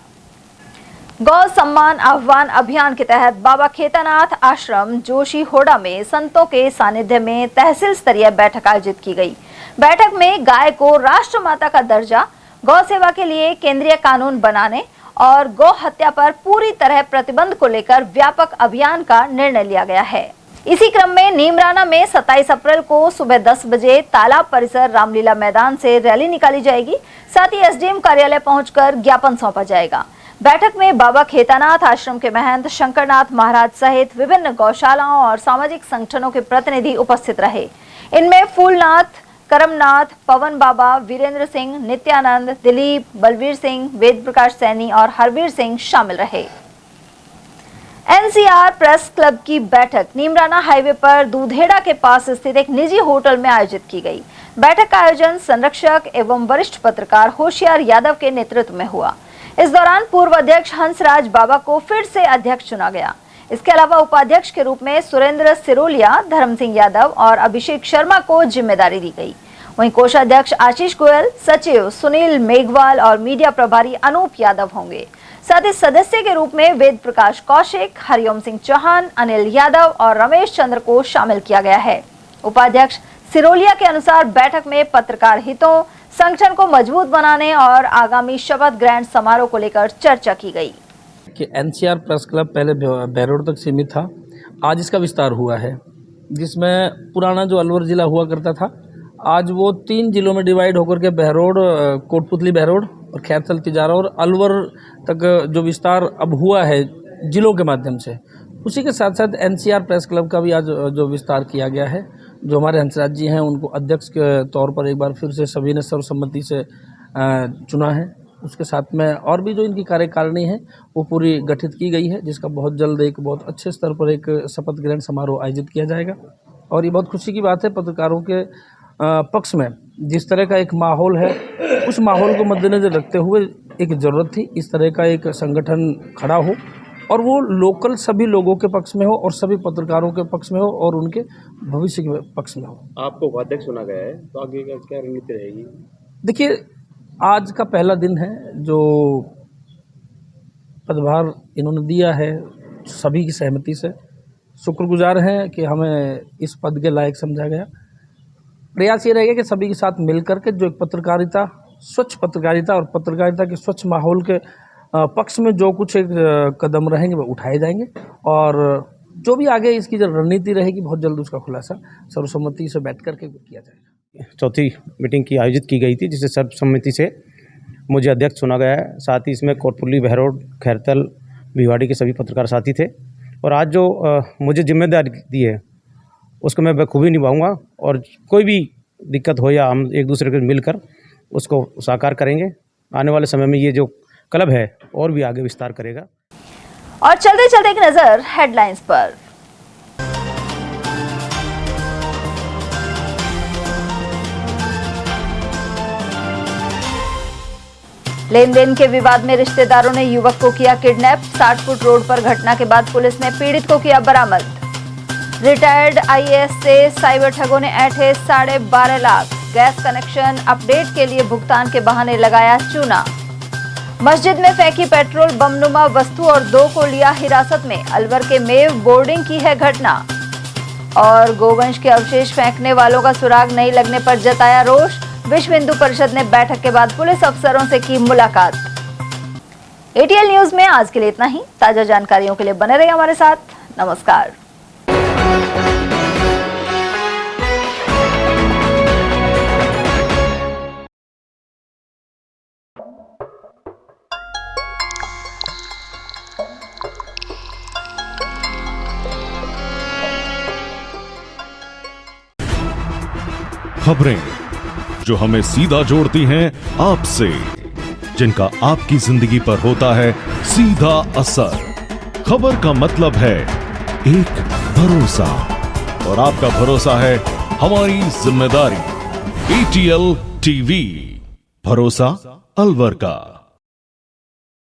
गौ सम्मान आह्वान अभियान के तहत बाबा खेतानाथ आश्रम जोशी होड़ा में संतों के सानिध्य में तहसील स्तरीय बैठक आयोजित की गई। बैठक में गाय को राष्ट्र माता का दर्जा, गौ सेवा के लिए केंद्रीय कानून बनाने और गौ हत्या पर पूरी तरह प्रतिबंध को लेकर व्यापक अभियान का निर्णय लिया गया है। इसी क्रम में नीमराना में 27 अप्रैल को सुबह 10 बजे तालाब परिसर रामलीला मैदान से रैली निकाली जाएगी। साथ ही एसडीएम कार्यालय पहुंचकर ज्ञापन सौंपा जाएगा। बैठक में बाबा खेतानाथ आश्रम के महंत शंकरनाथ महाराज सहित विभिन्न गौशालाओं और सामाजिक संगठनों के प्रतिनिधि उपस्थित रहे। इनमें फूलनाथ, करमनाथ, पवन बाबा, वीरेंद्र सिंह, नित्यानंद, दिलीप, बलवीर सिंह, वेद प्रकाश सैनी और हरवीर सिंह शामिल रहे। एनसीआर प्रेस क्लब की बैठक नीमराना हाईवे पर दूधेड़ा के पास स्थित एक निजी होटल में आयोजित की गई। बैठक का आयोजन संरक्षक एवं वरिष्ठ पत्रकार होशियार यादव के नेतृत्व में हुआ। इस दौरान पूर्व अध्यक्ष हंसराज बाबा को फिर से अध्यक्ष चुना गया। इसके अलावा उपाध्यक्ष के रूप में सुरेंद्र सिरोलिया, धर्म सिंह यादव और अभिषेक शर्मा को जिम्मेदारी दी गई। वहीं कोषाध्यक्ष आशीष गोयल, सचिव सुनील मेघवाल और मीडिया प्रभारी अनूप यादव होंगे। साथ ही सदस्य के रूप में वेद प्रकाश कौशिक, हरिओम सिंह चौहान, अनिल यादव और रमेश चंद्र को शामिल किया गया है। उपाध्यक्ष सिरोलिया के अनुसार बैठक में पत्रकार हितों, संगठन को मजबूत बनाने और आगामी शपथ ग्रहण समारोह को लेकर चर्चा की गई। कि एनसीआर प्रेस क्लब पहले बहरोड तक सीमित था, आज इसका विस्तार हुआ है, जिसमें पुराना जो अलवर जिला हुआ करता था, आज वो 3 जिलों में डिवाइड होकर के बहरोड, कोटपुतली बहरोड और खैरथल तिजारा और अलवर तक जो विस्तार अब हुआ है जिलों के माध्यम से, उसी के साथ साथ एनसीआर प्रेस क्लब का भी आज जो विस्तार किया गया है। जो हमारे हंसराज जी हैं उनको अध्यक्ष के तौर पर एक बार फिर से सभी ने सर्वसम्मति से चुना है। उसके साथ में और भी जो इनकी कार्यकारिणी है वो पूरी गठित की गई है, जिसका बहुत जल्द एक बहुत अच्छे स्तर पर एक शपथ ग्रहण समारोह आयोजित किया जाएगा। और ये बहुत खुशी की बात है, पत्रकारों के पक्ष में जिस तरह का एक माहौल है, उस माहौल को मद्देनज़र रखते हुए एक ज़रूरत थी इस तरह का एक संगठन खड़ा हो और वो लोकल सभी लोगों के पक्ष में हो और सभी पत्रकारों के पक्ष में हो और उनके भविष्य के पक्ष में हो। आपको उपाध्यक्ष चुना गया है, तो आगे का क्या रणनीति रहेगी? देखिए, आज का पहला दिन है जो पदभार इन्होंने दिया है, सभी की सहमति से शुक्रगुजार हैं कि हमें इस पद के लायक समझा गया। प्रयास ये रहेगा कि सभी के साथ मिलकर के जो एक पत्रकारिता, स्वच्छ पत्रकारिता और पत्रकारिता के स्वच्छ माहौल के पक्ष में जो कुछ एक कदम रहेंगे वो उठाए जाएंगे और जो भी आगे इसकी जो रणनीति रहेगी बहुत जल्द उसका खुलासा सर्वसम्मति से बैठ करके किया जाएगा। चौथी मीटिंग की आयोजित की गई थी जिसे सर्वसम्मति से मुझे अध्यक्ष चुना गया है। साथ ही इसमें कोटपुरली, बहरोड, खैरतल, भिवाड़ी के सभी पत्रकार साथी थे और आज जो मुझे जिम्मेदारी दी है उसको मैं बखूबी निभाऊंगा और कोई भी दिक्कत हो या हम एक दूसरे के मिलकर उसको साकार करेंगे। आने वाले समय में ये जो क्लब है और भी आगे विस्तार करेगा। और चलते चलते एक नजर हेडलाइंस पर। लेन देन के विवाद में रिश्तेदारों ने युवक को किया किडनैप। 60 फुट रोड पर घटना के बाद पुलिस ने पीड़ित को किया बरामद। रिटायर्ड आईएएस से साइबर ठगों ने ऐंठे 12.5 लाख। गैस कनेक्शन अपडेट के लिए भुगतान के बहाने लगाया चूना। मस्जिद में फेंकी पेट्रोल बमनुमा वस्तु और 2 को लिया हिरासत में। अलवर के मेव बोर्डिंग की है घटना। और गोवंश के अवशेष फेंकने वालों का सुराग नहीं लगने पर जताया रोष। विश्व हिंदू परिषद ने बैठक के बाद पुलिस अफसरों से की मुलाकात। एटीएल न्यूज में आज के लिए इतना ही। ताजा जानकारियों के लिए बने रहिए हमारे साथ। नमस्कार। खबरें जो हमें सीधा जोड़ती हैं आपसे, जिनका आपकी जिंदगी पर होता है सीधा असर। खबर का मतलब है एक भरोसा और आपका भरोसा है हमारी जिम्मेदारी। एटीएल टीवी, भरोसा अलवर का।